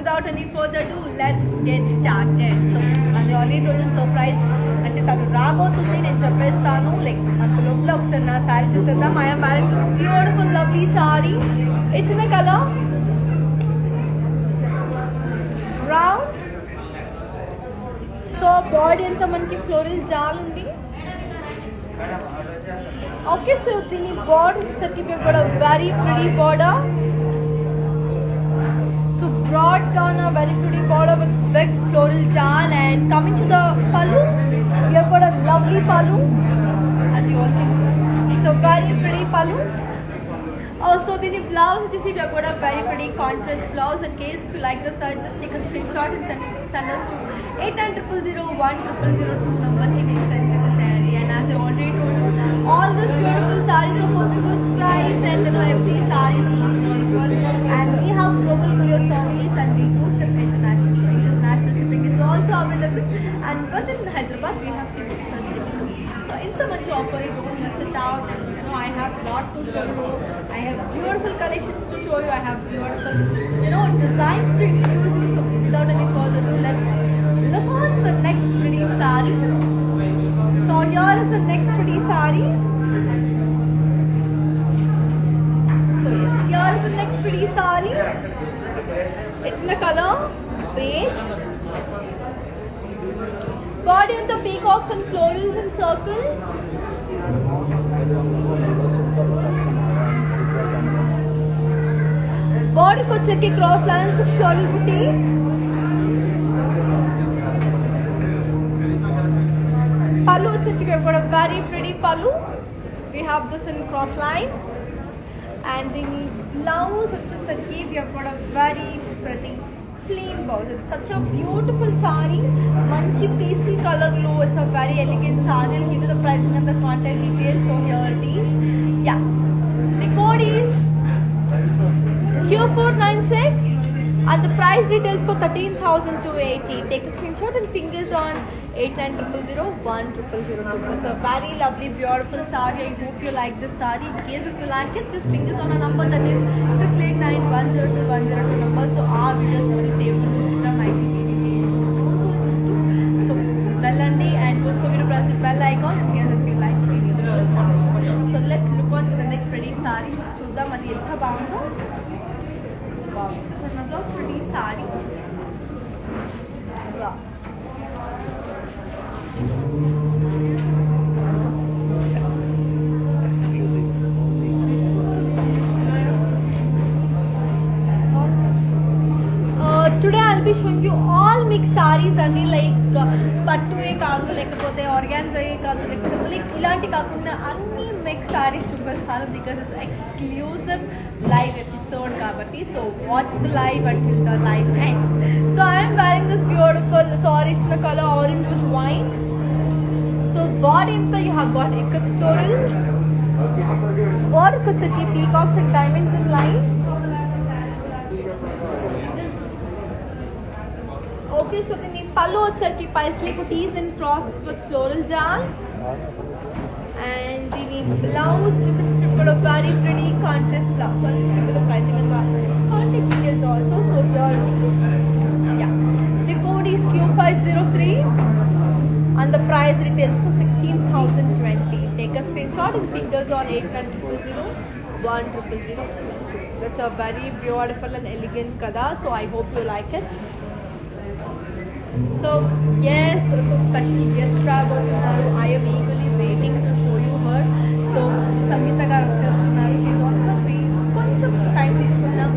without any further ado, let's get started. So అది already రోజు surprise అంటే తను రాబోతుంది నేను చెప్పేస్తాను లైక్ అంత లోపల ఒకసారి నా శారీ చూసేద్దాం. I am wearing this beautiful lovely saree. It's in the color brown. So body అంతా మనకి ఫ్లోరల్ జాల్ ఉంది. ఓకే సో దీని బార్డర్ వచ్చేసరికి కూడా very pretty border. So brought down a very pretty border with big floral jal, and coming to the pallu, we have got a lovely pallu, as you all can. It's a very pretty pallu. Also, the blouse, you see, we have got a very pretty contrast blouse. In case if you like this, just take a screenshot and send us to 8900010002 number. He will send this saree. And as I already told you, all these beautiful sarees are for reduced price, and every saree is so beautiful. And we have global courier service, and we do ship international. So international shipping is also available. And within Hyderabad, we have shipping facility. So in so much offer, you don't miss it out. And I have a lot to show you. I have beautiful collections to show you. I have beautiful, designs to introduce you. So without any further ado, let's look on to the next pretty saree. So here is the next pretty saree. So yes, here is the next pretty saree. It's in the color beige. Body of the peacocks and florals and circles. Body puts it cross lines with floral booties. Pallu, we have got a very pretty pallu. We have this in cross lines. And the blouse, we have got a very pretty plain blouse. It's such a beautiful saree. Manchi pastel color glow. It's a very elegant saree. I'll give you the pricing and the contact details. So here it is. Yeah. The code is Q496 and the price details for 13,280. Take a screenshot and fingers on 8900010002. It's a very lovely, beautiful saree. I hope you like this saree. In case if you like it, just fingers on a number that is 8891021002 number. So our videos will be saved on Instagram, IGTV. So bell and don't forget to press the bell icon in case if you like the video. So let's look on to the next pretty saree. Choose the banga. Wow, this is another pretty saree. Wow. Today I'll be showing you all mixed sarees and like pattu kaadu lekapothe organza kaadu lekapothe like ilanti kaakunda anni mixed sarees chupastanu because it's exclusive live episode kabatti. So watch the live until the live ends. So I am wearing this beautiful saree. It's in the color orange with wine. So body info you have got ikat florals. Border kuch peacocks and diamonds and lines. Okay, so the pallu itself paisley booties in cross with floral jal, and the blouse is got a very pretty contrast blouse. So I'll just give you the pricing and the contact details also. So here it is. Yeah, the code is Q503 and the price retails for 16,020. Take a screenshot and fingers on 8900010002. That's a very beautiful and elegant kada. So I hope you like it. So yes, so special guest travel. I am eagerly waiting to show you her. So Sangeeta garu vachestunnaru. She is on her way. Koncham time తీసుకుందాం.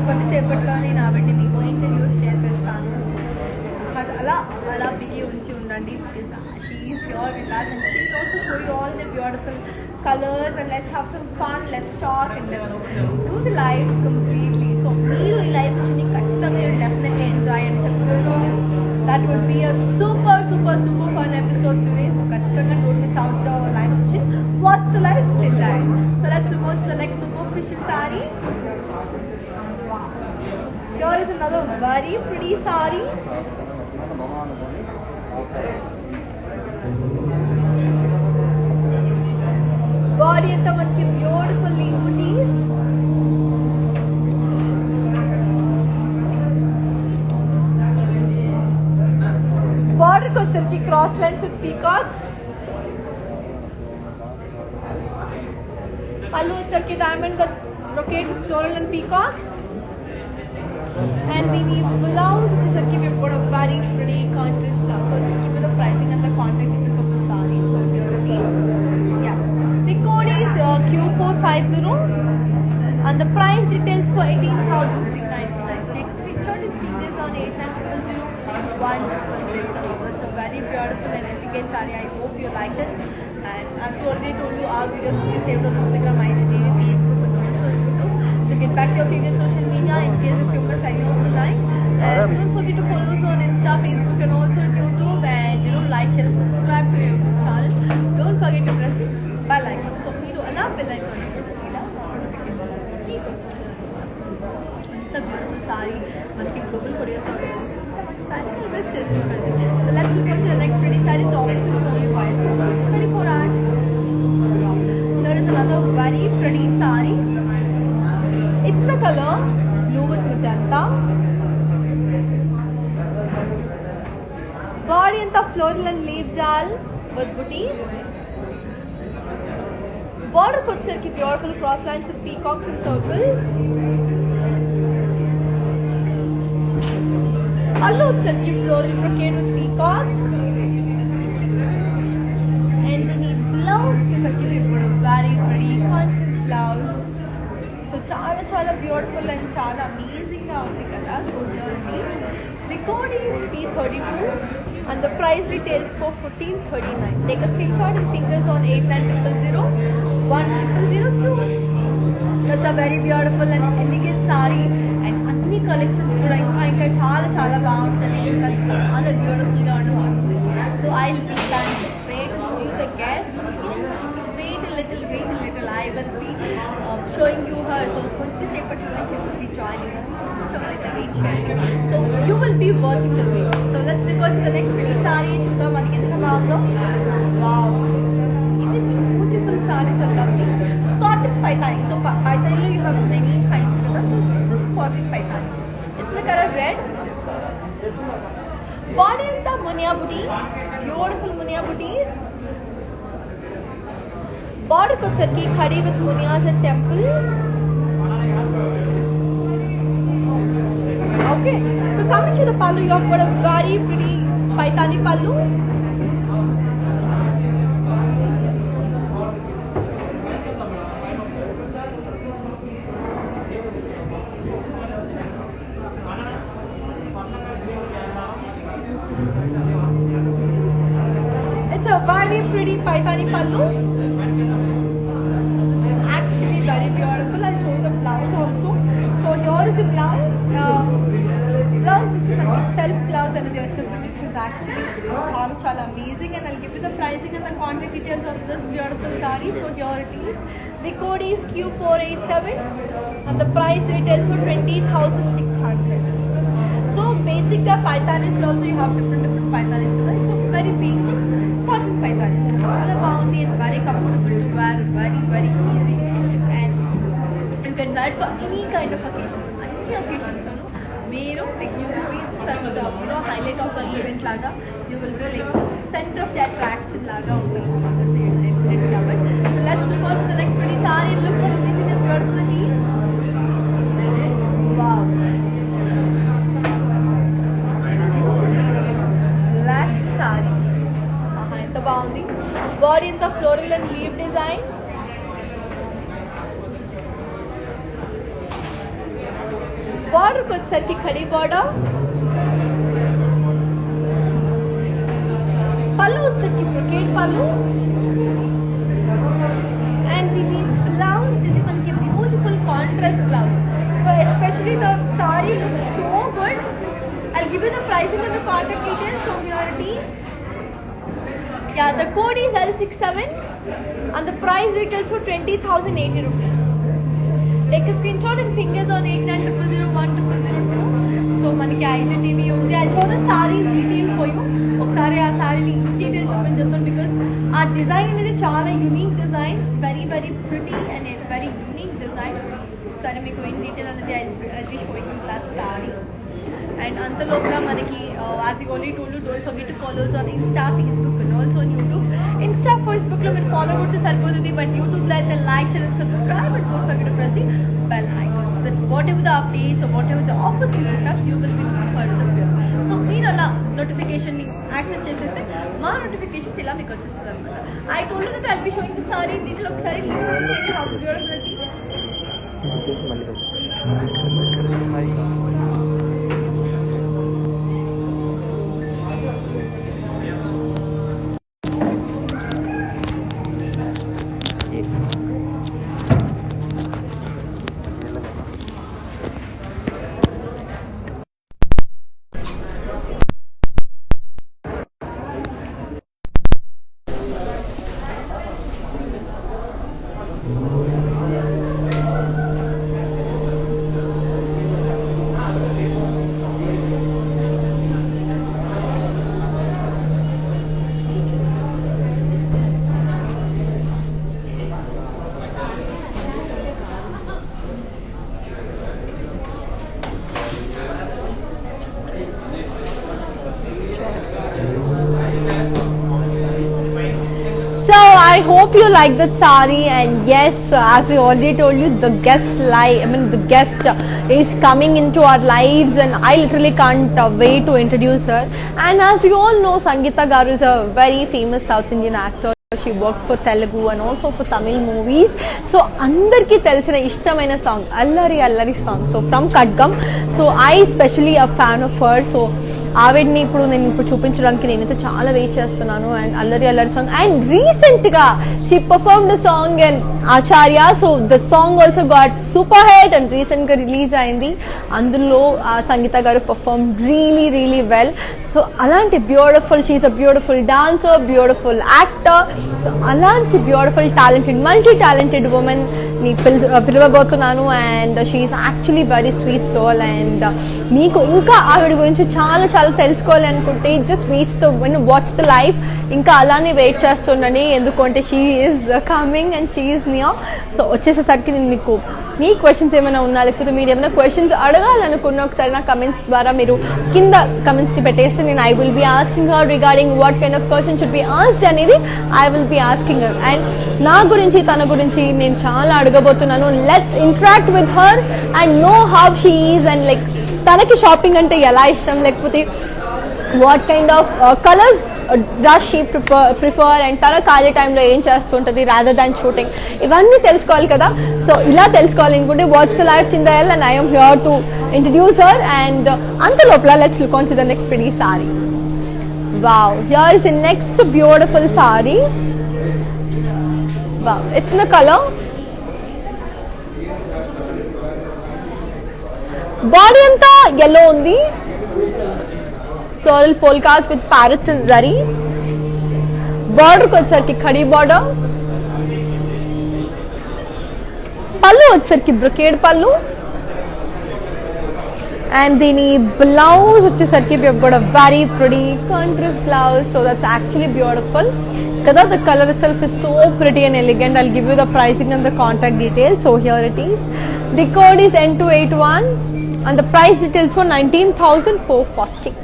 కొద్దిసేపట్లో నేను ఆవిడని మీకు introduce చేసేస్తాను. అలా బిగి ఉంచి ఉండండి because she is here with us and she will also show you all the beautiful colors, and let's have some fun, let's talk and let's do the live completely. So మీరు ఈ live session ని ఖచ్చితంగా you'll definitely enjoy and that would be a super fun episode today. So ఖచ్చితంగా don't miss out the live session. Watch the live till the end. So let's move on to the next superficial saree. Wow. Here is another very pretty saree. Body and the beautiful leaf booties. silky cross lines with peacocks. Pallu with silky diamond with brocade with floral and peacocks. And we need blouse, which is a give you a very pretty contrast blouse. So just give you the pricing and the contact details of the saree. So here it is. Yeah. The code is Q450 and the price details for 18,399. Take screenshot and see this on 89000100. It's a very beautiful and elegant saree. I hope you like it. And as already told you, our videos will be saved on Instagram, IGTV, Facebook, and also YouTube. So get back to your favorite social media in case if you were signing off the line. And don't forget to follow us on Insta, Facebook, and also YouTube. And like, share, and subscribe to your YouTube channel. Don't forget to press the bell icon. So we do allow bell icon. The beautiful saree, మనకి global courier service. Saree best is so let's look at the next pretty saree top only white 24 hours. There is another very pretty saree. It's the color blue with magenta. Body and the floral and leaf jal with booties. Border with silky beautiful cross lines with peacocks and circles. Pallu with silky floral brocade with peacocks. And we need blouse, which is a very pretty contrast blouse. So chala beautiful and chala amazing ga undi kada. So here it is. The code is P32 and the price retails for 1439. Take a screenshot and fingers on 8900010002. That's a very beautiful and elegant saree and అన్ని collections కూడా ఇంకా చాలా బాగుంటుంది. ఇంకా చాలా beautiful గా ఉంటుంది. So I'll be trying to pray to show you the guests. Wait a little. I will be showing you her. So కొద్దిసేపటి నుంచి she will be joining us. So you will be working the way. So let's look at the next pretty saree. చూద్దాం అది ఎంత బాగుందో. Wow. ఇది beautiful sarees are lovely. Cotton paithani. So paithani you have many kinds. So this is cotton paithani. It's the color red. Body and the munia booties. Beautiful munia booties. Border could be khadi with munias and temples. Okay, so coming to the pallu, you have got a very pretty paithani pallu. It's a very pretty paithani pallu. So this is actually very beautiful. I'll show you the blouse also. So here is the blouse. Blouse is like self blouse and the which is actually chala amazing. And I'll give you the pricing and the contact details of this beautiful saree. So here it is. The code is Q487 and the price retails for 20,600. So basic the paithanis also you have different paithanis. So very basic cotton paithanis. Chala bounty and very comfortable to wear, very easy, and you can wear it for any kind of occasions. Any occasions, you will be such highlight of the event laga. You will be like center of the attraction laga. So let's look at the next pretty saree. Look how amazing and beautiful it is. Wow. Black saree. The bounding. Body in the floral and leaf design. Border with silky khadi border. Pallu with silky brocade pallu. And we need blouse, which is even beautiful contrast blouse. So especially the saree looks so good. I'll give you the pricing and the contact details. So here it is. Yeah, the code is L67 and the price retails for 20,080 rupees. Take a screenshot and fingers on 8900010002. So manaki IGTV undi. I'll show the saree detail for you. Oksari aa saree detail chupinchestam because our design is chala unique design, very pretty and a very unique design. Sorry, meeku in detail anadi I'll be showing you that saree. And అంత లోపల మనకి as you only told, don't forget to follow us on Insta, Facebook and also on YouTube. Insta ఫేస్బుక్లో మీరు follow కొడితే సరిపోతుంది, but యూట్యూబ్లో అయితే like and subscribe and don't forget to press the bell icon so that whatever the updates or whatever the offers you pick up you will be notified of the video. So మీరు అలా నోటిఫికేషన్ని access చేసేస్తే మా notifications ఇలా మీకు వచ్చేస్తుంది అనమాట. I told that I'll be sowing the sorry. దీంట్లో ఒకసారి I hope you like that sari, and yes, as I already told you, the guest is coming into our lives, and I literally can't wait to introduce her. And as you all know, Sangeeta Garu is a very famous South Indian actor. She worked for Telugu and also for Tamil movies. So andarki telisina ishtamaina song Allari Allari song, so from Kadgam. So I especially a fan of her. So ఆవిడ్ని నేను ఇప్పుడు చూపించడానికి నేనైతే చాలా wait చేస్తున్నాను. And Allari Allari song, and రీసెంట్గా she performed the song and Acharya. So the song also got super hit and రీసెంట్గా release అయింది. అందులో Sangeetha garu perform really well. So అలాంటి beautiful, she's a beautiful dancer, beautiful actor. So అలాంటి beautiful talented, multi talented women ని పిలవబోతున్నాను. And she's actually very sweet soul. And మీకు ఇంకా ఆవిడ గురించి చాలా తెలుసుకోవాలి అనుకుంటే జస్ట్ వాచ్ ద లైవ్. ఇంకా అలానే వెయిట్ చేస్తుండని, ఎందుకంటే she is coming and she is near. So వచ్చేసేసరికి నేను మీకు మీ క్వశ్చన్స్ ఏమైనా ఉన్నా, లేకపోతే మీరు ఏమైనా క్వశ్చన్స్ అడగాలనుకున్న ఒకసారి నా కమెంట్స్ ద్వారా మీరు కింద కమెంట్స్ని పెట్టేస్తే నేను I will be asking her regarding what kind of question should be asked అనేది I will be asking her. And నా గురించి తన గురించి నేను చాలా అడగబోతున్నాను. Let's interact with her and know how she is, and like తనకి షాపింగ్ అంటే ఎలా ఇష్టం, లేకపోతే what kind of colours does she prefer, and తన ఖాళీ టైంలో ఏం చేస్తుంటుంది రాదర్ దాన్ షూటింగ్, ఇవన్నీ తెలుసుకోవాలి కదా. సో ఇలా తెలుసుకోవాలనుకుంటే వాట్స్ ద లైఫ్ చిందయల్, and I'm here to introduce her. And అంత లోపల let's look on to the next pretty saree. Wow, here is the next beautiful saree. Wow, it's in the color, body అంతా yellow ఉంది. Floral polkas with parrots and zari. Border వచ్చేసరికి khadi border. పళ్ళు వచ్చేసరికి brocade పళ్ళు. And దీని blouse వచ్చేసరికి we have got a very pretty contrast blouse. So that's actually beautiful. Kada the color itself is so pretty and elegant. I'll give you the pricing and the contact details. So here it is. The code is N281 and the price details for 19,440.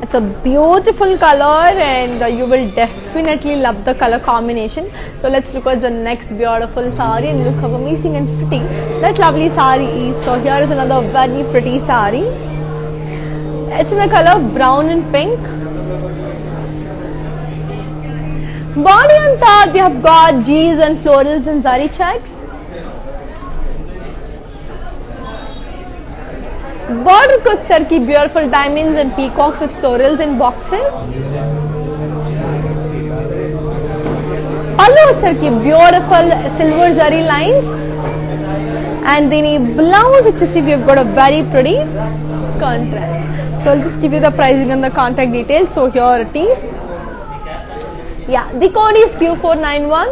It's a beautiful color, and you will definitely love the color combination. So let's look at the next beautiful saree and look how amazing and pretty that lovely saree is. So here is another very pretty saree. It's in the color brown and pink. Body anta they have got G's and florals and zari checks. Border వచ్చేసరికి beautiful diamonds and peacocks with florals and boxes. పళ్ళు వచ్చేసరికి beautiful silver zari lines. And దీని blouse వచ్చేసి we have got a very pretty contrast. So I'll just give you the pricing and the contact details. So here it is. Yeah, the code is Q491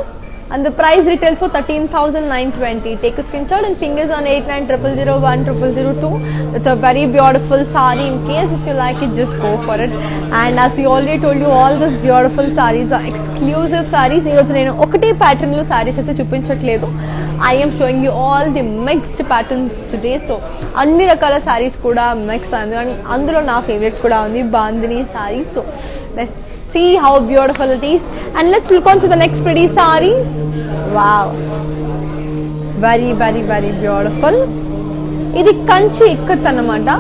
and the price retails for 13,920. Take a screenshot and ping us on 8900010002. That's a very beautiful saree. In case if you like it, just go for it. And as we already told you, all these beautiful sarees are exclusive sarees. Ee roju nenu okate pattern lo sarees aithe chupinchట్లేదు. I am showing you all the mixed patterns today. So అన్ని రకాల sarees kuda mix and అందులో నా favorite kuda undi bandhani saree. So let's see how beautiful it is, and let's look on to the next pretty saree. Wow, very very very beautiful. Idi kanchi ikkat anamata.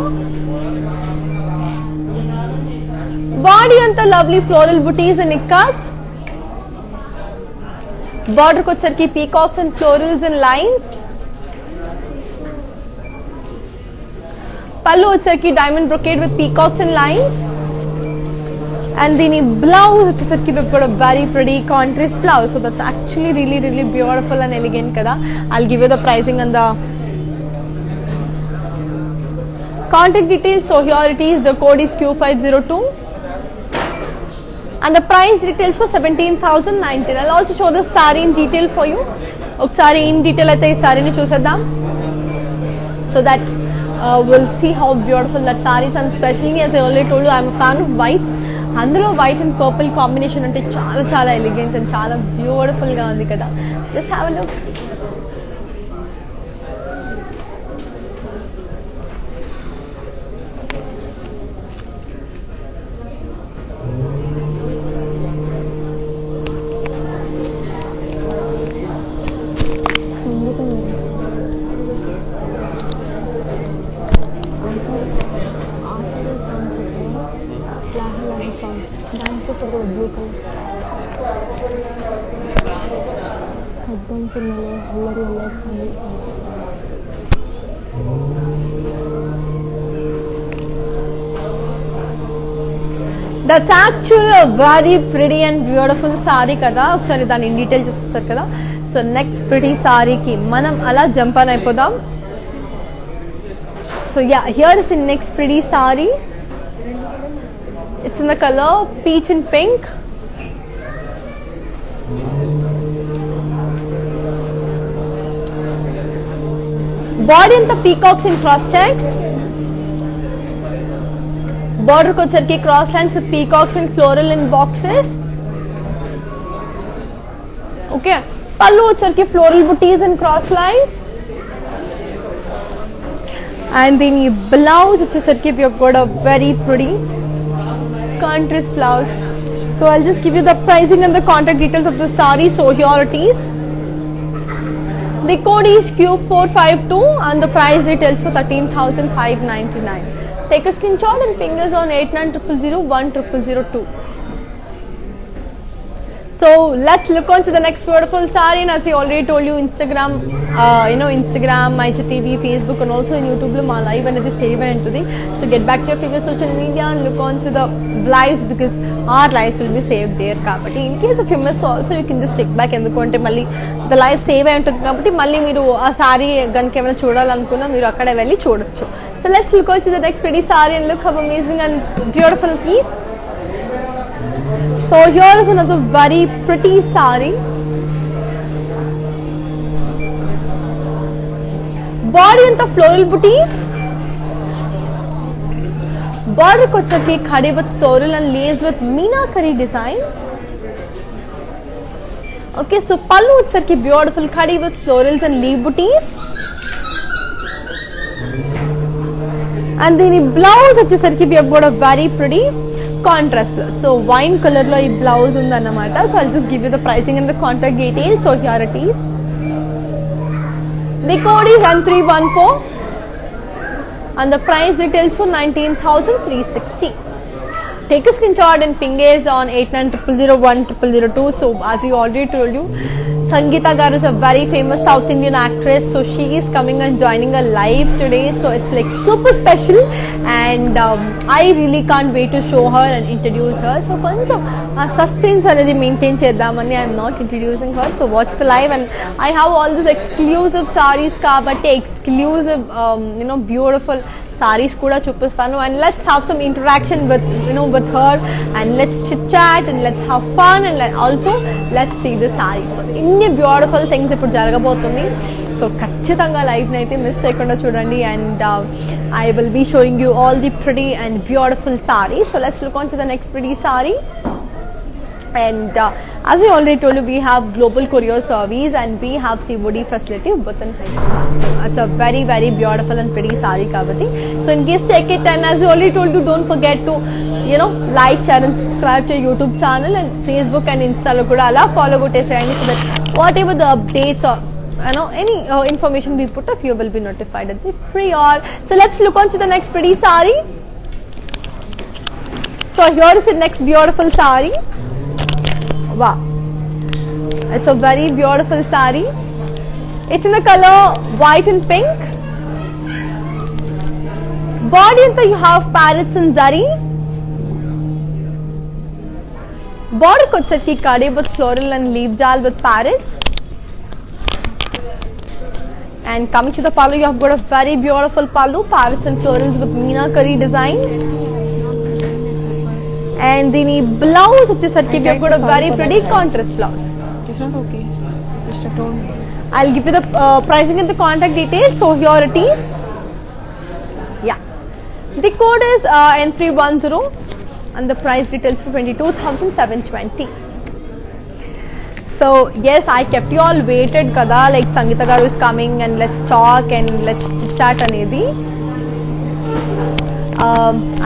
Body anta lovely floral booties and ikkat. Border ko వచ్చరికి peacocks and florals and lines. Pallu వచ్చరికి diamond brocade with peacocks and lines. And the blouse వచ్చేసరికి we've got a very pretty contrast blouse. So that's actually really really beautiful and elegant kada. I'll give you the pricing and the contact details. So here it is. The code is Q502 and the price retails for 17,019. I'll also show the saree in detail for you. ఒకసారి in detail అయితే ఈ సారీని చూసేద్దాం. So that we'll see how beautiful that saree is, and especially as I already told you, I'm a fan of whites. అందులో white and purple combination అంటే చాలా చాలా elegant and చాలా beautiful గా ఉంది కదా. Just have a look. Blue color. That's actually a very pretty and beautiful saree kada. ఒకసారి దాని ఇన్ డీటెయిల్ చూస్తారు కదా. సో నెక్స్ట్ pretty saree కి మనం అలా జంప్ ఆన్ అయిపోదాం. So yeah, here is the next pretty saree. It's in the color peach and pink. Body and the peacocks in cross checks. Border ko వచ్చరికి cross lines with peacocks and floral in boxes. Okay. Pallu వచ్చరికి floral booties and cross lines. And then blouse వచ్చేసరికి we have got a very pretty contrast blouse. So I'll just give you the pricing and the contact details of the saree. So here it is. The code is Q452 and the price retails for 13,599. Take a screenshot and ping us on 8900010002. So let's look on to the next beautiful saree. And as I already told you, Instagram, Instagram, MyGTV, Facebook, and also in YouTube, my live and it is saved and today. So get back to your favorite social media and look on to the lives because our lives will be saved there. Kabatti in case if you miss also, you can just check back endukonte malli the live save ayyuntadi kabatti malli meeru aa saree ganke emana చూడాలనుకున్నా మీరు అక్కడ వెళ్ళి చూడొచ్చు. So let's look on to the next pretty saree and look how amazing and beautiful it is. So here is another very pretty saree. Body and the floral booties. Border ko వచ్చరికి khadi with floral and lace with meenakari design. Okay, so pallu వచ్చరికి beautiful khadi with florals and leaf booties. And then blouse వచ్చేసరికి we have got a very pretty contrast blouse. So wine color lo ee blouse undannamata. So I'll just give you the pricing and the contact details. So here it is. The code is N314 and the price retails for 19,360. Take a screenshot and ping us on 8900010002. So as you already told you, Sangeeta garu is a very famous South Indian actress. So she is coming and joining a live today. So it's like super special and I really can't wait to show her and introduce her. So koncham suspense anedi maintain cheddamani I am not introducing her. So watch the live and I have all these exclusive sarees kabatti exclusive beautiful sarees kuda chupistanu, and let's have some interaction with with her, and let's chit chat and let's have fun, and also let's see the sarees. So inni beautiful things ippudu jaragabotundi. So ఖచ్చితంగా live ని అయితే miss చేయకుండా చూడండి, and I will be showing you all the pretty and beautiful sarees. So let's look on to the next pretty saree. And as I already told you, we have global courier service and we have COD facility within Hyderabad. So it's a very very beautiful and pretty saree kabati. So in case check it, and as I already told you, don't forget to like, share and subscribe to our YouTube channel, and Facebook and Insta lo kuda ala follow kottesayandi, so that whatever the updates or any information we put up, you will be notified at the prior. So let's look on to the next pretty saree. So here is the next beautiful saree. Wow, it's a very beautiful saree. It's in the color white and pink. Body anta you have parrots and zari. Border kochati kade with floral and leaf jal with parrots. And coming to the pallu, you have got a very beautiful pallu, parrots and florals with meenakari design. And the blouse, which is we have got a very pretty contrast blouse. It's not okay. Just a tone. I'll give you the pricing and the contact details. So here it is. Yeah, the code is N310, and the price details for 22,720. So yes, I kept you all waited kada, like Sangeeta garu is coming and let's talk and let's chit chat anedi.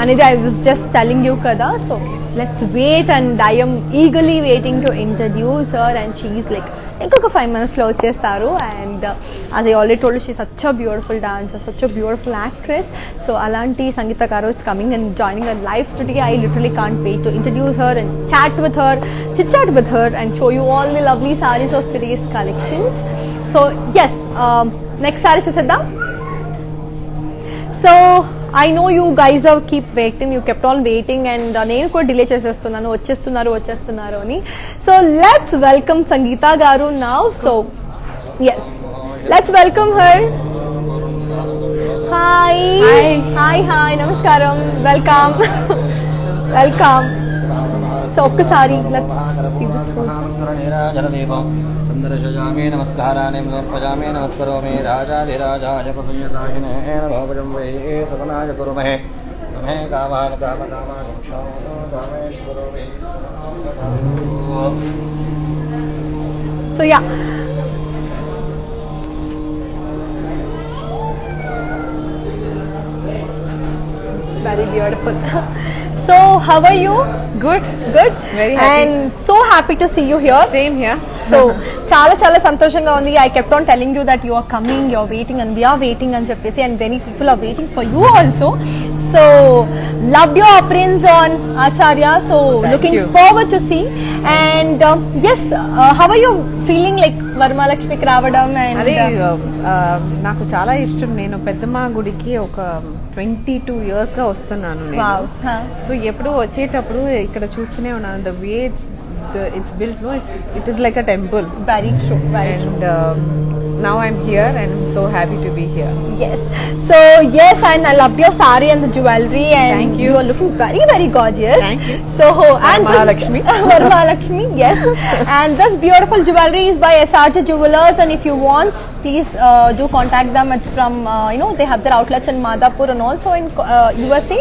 Anedi, I was just telling you kada, so let's wait, and I am eagerly waiting to introduce her, and she is like inkoka 5 minutes lo vachestaru, and as I already told you, she's such a beautiful dancer, such a beautiful actress. So alanti Sangeeta garu is coming and joining her live today. I literally can't wait to introduce her and chat with her, chit chat with her, and show you all the lovely sarees of today's collections. So yes, next saree chusedam. So I know you guys are keep waiting, you kept on waiting, and నేను కూడా delay చేసేస్తున్నాను, వచ్చేస్తున్నారు అని. So let's welcome Sangeeta garu now. So yes, let's welcome her. Hi, namaskaram, welcome. Welcome. So ఒక్కసారి let's see this photo. चंद्रशजामे नमस्काराने समर्पयामे नमस्करोमि राजाधिराजाय प्रसन्नसाहिने नमोऽजं वै सवनाय कुरुमहे समे कामान् कामकामाक्षो कामेश्वरो वै So yeah, very beautiful. So how are you? Good. Very happy. And so happy to see you here. Same here. So చాలా సంతోషంగా ఉంది. I kept on telling you that you are coming, you are waiting, and we are waiting అని చెప్పేసి, and many people are waiting for you also. So loved your appearance on Acharya, so looking forward to see. And yes, how are you feeling like వరమహాలక్ష్మికి రావడం? And అదే నాకు చాలా ఇష్టం. నేను పెద్దమ్మ గుడికి ఒక 22 years గా వస్తున్నాను నేను. సో ఎప్పుడు వచ్చేటప్పుడు ఇక్కడ చూస్తూనే ఉన్నాను. The way it's built, no, it is like a temple. Very true, right? And now I'm here and I'm so happy to be here. Yes. So yes, and I loved your saree and the jewelry, and Thank you. You are looking very very gorgeous. Thank you. So and Varamalakshmi. Varamalakshmi, yes. And this beautiful jewelry is by SRJ Jewelers, and if you want, please do contact them. It's from they have their outlets in Madhapur and also in USA.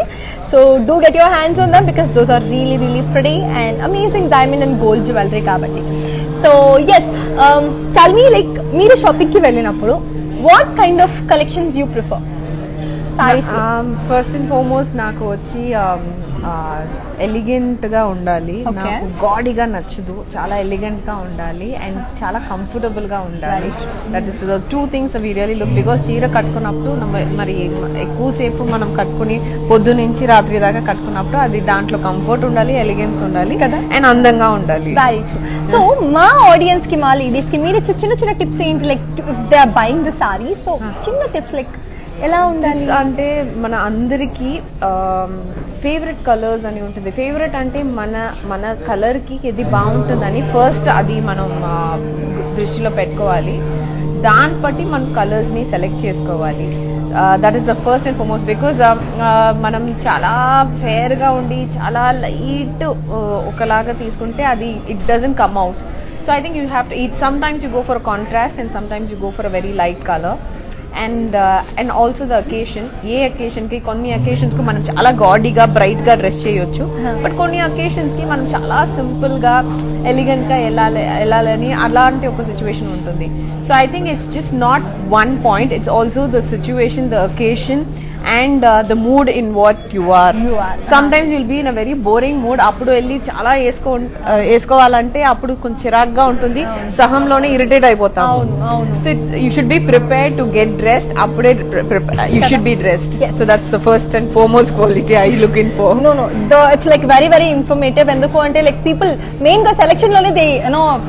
So do get your hands on them, because those are really really pretty and amazing diamond and gold jewelry kabatti. So yes, tell me, like మీరు shopping కి వెళ్ళినప్పుడు what kind of collections you prefer? Sarees. First and foremost నాకు వచ్చి elegant గా ఉండాలి. నాకు గాడీగా నచ్చదు, చాలా ఎలిగెంట్ గా ఉండాలి అండ్ చాలా కంఫర్టబుల్ గా ఉండాలి. That is the two things we really look. Because చీర కట్టుకున్నప్పుడు మరి ఎక్కువసేపు మనం కట్టుకుని పొద్దు నుంచి రాత్రి దాకా కట్టుకున్నప్పుడు అది దాంట్లో కంఫర్ట్ ఉండాలి, ఎలిగెన్స్ ఉండాలి కదా, అండ్ అందంగా ఉండాలి. సో మా ఆడియన్స్ కి, మా లేడీస్ కి మీరు చిన్న చిన్న టిప్స్ ఏంటి? Like they are buying the sari, so చిన్న టిప్స్ లైక్ ఎలా ఉండాలి అంటే మన అందరికి ఫేవరెట్ కలర్స్ అని ఉంటుంది. ఫేవరెట్ అంటే మన కలర్ కి ఇది బాగుంటుందని ఫస్ట్ అది మనం దృష్టిలో పెట్టుకోవాలి. దాన్ని బట్టి మనం కలర్స్ ని సెలెక్ట్ చేసుకోవాలి. That is the first and foremost because మనం చాలా ఫేర్గా ఉండి చాలా లైట్ ఒకలాగా తీసుకుంటే అది it doesn't come out. So I think you have to eat sometimes you go for contrast and sometimes you go for a very light colour. And also the occasion, ఏ అకేషన్కి కొన్ని అకేషన్స్కి మనం చాలా గాడీగా బ్రైట్గా డ్రెస్ చేయొచ్చు, బట్ కొన్ని అకేషన్స్కి మనం చాలా సింపుల్గా ఎలిగెంట్గా వెళ్ళాలని అలాంటి ఒక సిచ్యువేషన్ ఉంటుంది. So I think it's just not one point, it's also the situation, the occasion and the mood in what you are. Sometimes you'll be in a very boring mood, అప్పుడు వెళ్ళి చాలా వేసుకోవాలంటే అప్పుడు కొంచెం చిరాగ్గా ఉంటుంది, సహంలోనే ఇరిటేట్ అయిపోతాం. So you should be prepared to get dressed, అప్పుడే you should be dressed. So that's the first and foremost quality I looking for. No, it's like very very informative. ఎందుకు అంటే లైక్ పీపుల్ మెయిన్ గా సెలెక్షన్ లోనే they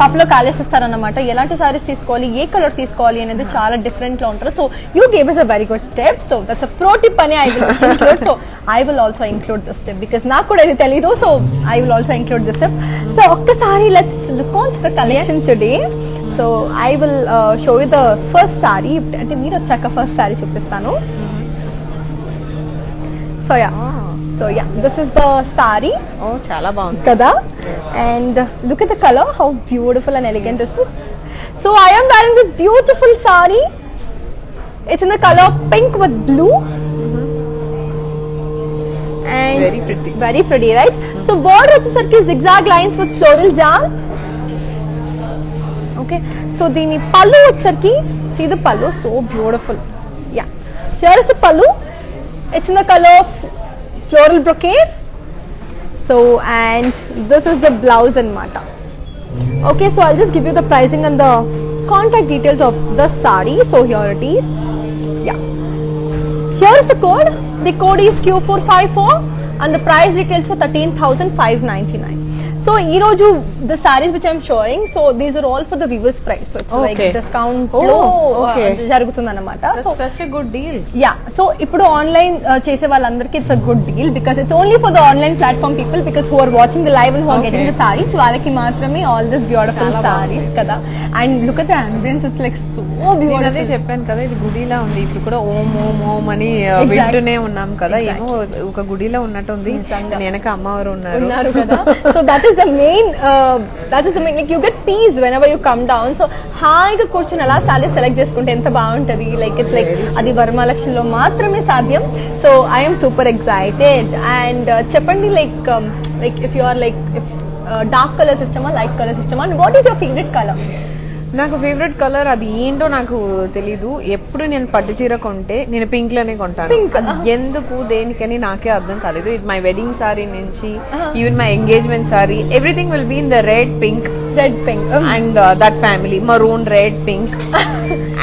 పబ్లో ఆలోచిస్తారన్నమాట, ఎలాంటి సారీస్ తీసుకోవాలి, ఏ కలర్ తీసుకోవాలి అనేది చాలా డిఫరెంట్ లో ఉంటారు. So you gave us a very good tip. So that's a pro tip అని I will include. So I will also include this tip because నాకు కూడా ఇది తెలీదు. So I will also include this tip. So ఒక్కసారి let's look on to the collection today. So I will show you the first saree. అంటే మీరు వచ్చాక first sorry చూపిస్తాను. So yeah, this is the saree. Oh, చాలా బాగుంది కదా. And look at the color, how beautiful and elegant this is. So I am wearing this beautiful saree. It's in the color pink with blue. And very pretty, right? So border వచ్చేసరికి zigzag lines with floral jam. Okay, so దీని పల్లు వచ్చేసరికి, see the pallu, so beautiful. Yeah, here is the pallu. It's in the color of floral brocade. So and this is the blouse and mata. Okay, so I'll just give you the pricing and the contact details of the saree. So here it is. Yeah, here is the code. The code is Q454 and the price retails for 13,599. So ee roju the sarees which I'm showing, so these are all for the viewers price. So it's like discount jarugutundannamata. So such a good deal. Yeah, so ippudu online chese vallandariki it's a good deal because it's only for the online platform people, because who are watching the live and who are getting the sarees, వాళ్ళకి మాత్రమే all this beautiful sarees కదా. And look at the ambience, it's like so beautiful. అదే చెప్పాను కదా, ఇది గుడిలా ఉంది. ఇప్పుడు కూడా ఓం ఓం ఓం అని వింటూనే ఉన్నాం కదా, ఏమో ఒక గుడిలో ఉన్నట్టు ఉంది. వెనక అమ్మవారు ఉన్నారు కదా. So that is the main like you get peace whenever you come down. So హాయిగా కూర్చొని అలా సారీ సెలెక్ట్ చేసుకుంటే ఎంత బాగుంటది. లైక్ ఇట్స్ లైక్ అది వరమహాలక్ష్మిలో మాత్రమే సాధ్యం. So I am super excited. And చెప్పండి like if you are like if dark color system or light color system, and what is your favorite color? నాకు ఫేవరెట్ కలర్ అది ఏంటో నాకు తెలీదు. ఎప్పుడు నేను పట్టు చీర కొంటే నేను పింక్ లోనే కొంటాను. ఎందుకు దేనికని నాకే అర్థం కాలేదు. ఇది మై వెడ్డింగ్ సారీ నుంచి even my engagement sari, everything will be in the red pink and that family maroon red pink.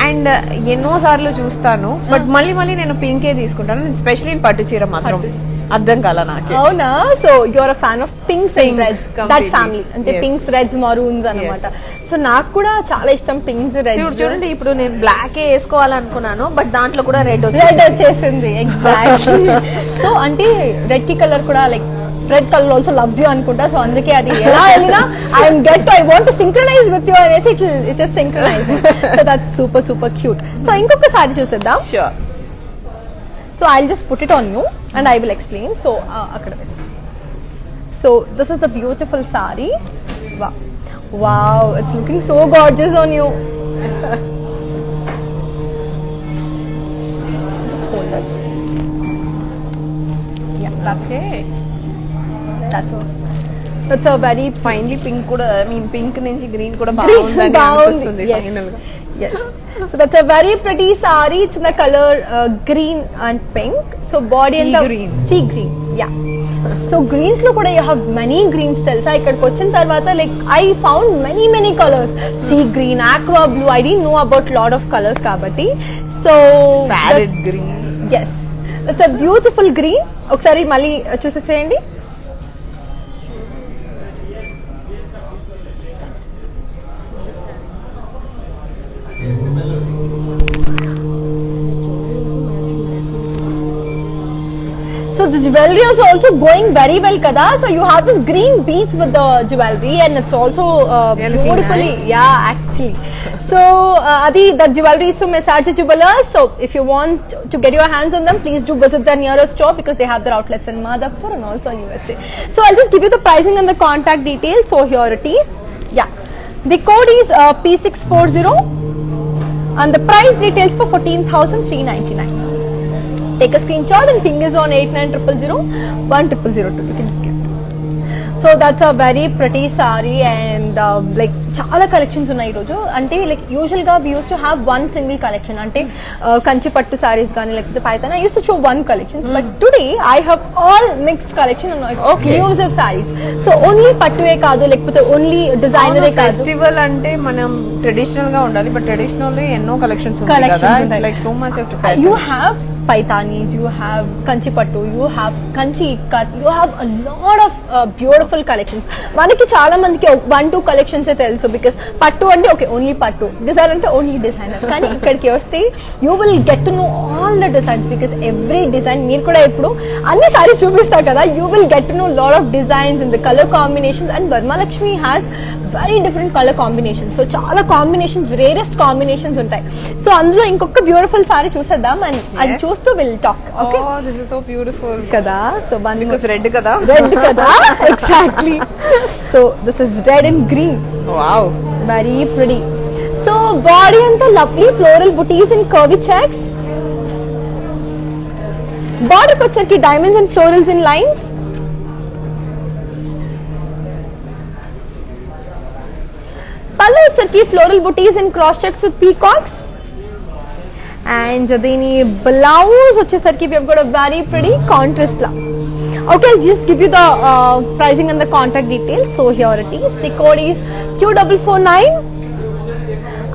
And ఎన్నో సార్లు చూస్తాను, బట్ మళ్ళీ నేను పింకే తీసుకుంటాను. ఎస్పెషల్లీ పట్టు చీర మాత్రం అర్థం కాల నాకు. అవునా? So you are a fan of pinks and reds, that family అంటే పింక్స్ రెడ్స్ మరూన్స్ అన్నమాట. సో నాకు కూడా చాలా ఇష్టం పింక్స్ రెడ్స్. చూడండి, ఇప్పుడు నేను బ్లాక్ వేసుకోవాలనుకున్నాను, బట్ దాంట్లో కూడా రెడ్ వచ్చేసింది. ఎగ్జాక్ట్లీ. సో అంటే రెడ్ కి కలర్ కూడా like red colour also loves you అనుకుంటా. సో అందుకే అది ఎలా వెళ్ళినా I want to synchronise with you అనేసి it is synchronising. So that's super super cute. So ఇంకొక సారీ చూసేద్దాం. Sure. So I'll just put it on you and I will explain. So akkada vesi. So this is the beautiful saree. Wow, it's looking so gorgeous on you. Just hold it. Yeah, that's it. That's a very finely pink kuda, I mean pink nunchi green kuda bagundi anipisthundi final ga. Yes. So that's a very pretty saree. It's in the color green and pink. So body and the sea green. Yeah. So greens lo kuda you have many greens telsa. Ikkadiki vachin tarvata like I found many colors. Sea green, aqua blue. I didn't know about lot of colors kabatti. So parrot green. Yes. That's a beautiful green. Oksari mali chuseseyandi. So this jewelry is also going very well kada. So you have this green beads with the jewelry and it's also They're looking beautifully nice. yeah actually. So Adi, the jewelry is from Message Jewelers. So if you want to get your hands on them, please do visit their nearest store because they have their outlets in Madhapur and also in USA. So I'll just give you the pricing and the contact details. So here it is. Yeah, the code is P640 and the price details for 14,399. Take a screenshot and ping us on 8900010002. You can skip. So that's a very pretty saree and like చాలా collections ఉన్నాయి ఈరోజు. అంటే like usual గా we use to have one single collection. అంటే కంచి పట్టు సారీస్ కానీ లేకపోతే Paithan I use to show one collections. But today I have all mixed collection and exclusive sarees. So only పట్టువే కాదు లేకపోతే ఓన్లీ డిజైనరే కాదు. ఫెస్టివల్ అంటే మనం ట్రెడిషనల్ గా ఉండాలి, బట్ ట్రెడిషనల్ ఎన్నో collections like so much of you have paithanis, you have kanchi pattu, you have kanchi ikkat, you have a lot of beautiful collections. మనకి చాలా మందికి 1-2 collections ఏ తెలుసు బికాస్ పట్టు అంటే ఓకే ఓన్లీ పట్టు, డిజైన్ అంటే ఓన్లీ డిజైనర్. కానీ ఇక్కడికి వస్తే you will get to know all the designs because every design మీరు కూడా ఇప్పుడు అన్ని సారీస్ చూపిస్తారు కదా, you will get to know lot of designs and the colour combinations. And Varmalakshmi has very different colour combinations. So చాలా కాంబినేషన్స్, రేరెస్ట్ కాంబినేషన్స్ ఉంటాయి. So అందులో ఇంకొక బ్యూటిఫుల్ సారీ చూసేద్దాం అండ్ అది చూస్తూ will talk. Okay, this is so beautiful కదా. So because red కదా, రెడ్ కదా, exactly. So this is red and green. Wow, very pretty. So body అంతా lovely floral butis and curvy checks. బాడీకి వచ్చరికి diamonds and florals in lines. పళ్ళు వచ్చరికి floral butis and cross checks with peacocks. And దీని blouse వచ్చేసరికి we have got a very pretty contrast blouse. Okay, I'll just give you the pricing and the contact details. So here it is. The code is Q449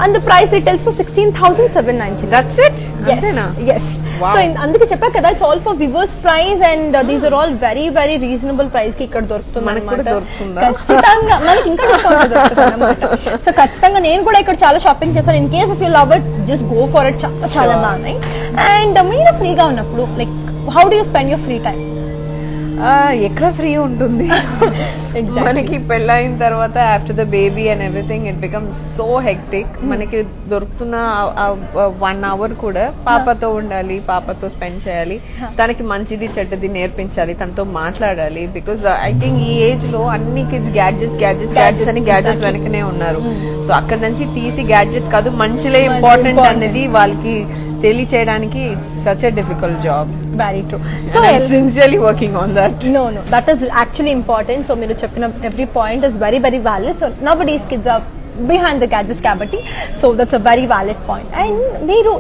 and the price details for 16,799. That's it. Yes, yes. Wow. So అందుకే చెప్పా కదా, it's all for viewers price and these are all very very reasonable price కి ఇక్కడ దొరుకుతుంది మనకి కూడా అన్నమాట. దొరుకుతుందా? ఖచ్చితంగా మనకి ఇంకా డిస్కౌంట్ దొరుకుతుంది అన్నమాట. సో ఖచ్చితంగా నేను కూడా ఇక్కడ చాలా షాపింగ్ చేశాను. In case if you love it just go for it. చాలా బాగున్నాయి. అండ్ మీరు ఫ్రీగా ఉన్నప్పుడు like how do you spend your free time? ఎక్కడ ఫ్రీ ఉంటుంది? మనకి పెళ్ళైన తర్వాత after the baby and everything it becomes so hectic. మనకి దొరుకుతున్న 1 hour కూడా పాపతో ఉండాలి, పాపతో స్పెండ్ చేయాలి, తనకి మంచిది చెడ్డది నేర్పించాలి, తనతో మాట్లాడాలి. బికాస్ ఐ థింక్ ఈ ఏజ్ లో అన్ని కిడ్స్ గ్యాడ్జెట్స్ అని గ్యాడ్జెట్స్ వెనకనే ఉన్నారు. సో అక్కడ నుంచి తీసి గ్యాడ్జెట్స్ కాదు మనుషులే ఇంపార్టెంట్ అనేది వాళ్ళకి తెలియచేయడానికి it's such a difficult job. Very true. So I am sincerely working on that. No, that is actually important. So మీరు చెప్పిన every point is very very valid. So nowadays kids are behind the gadgets kabatti. So that's a very valid point. And మీరు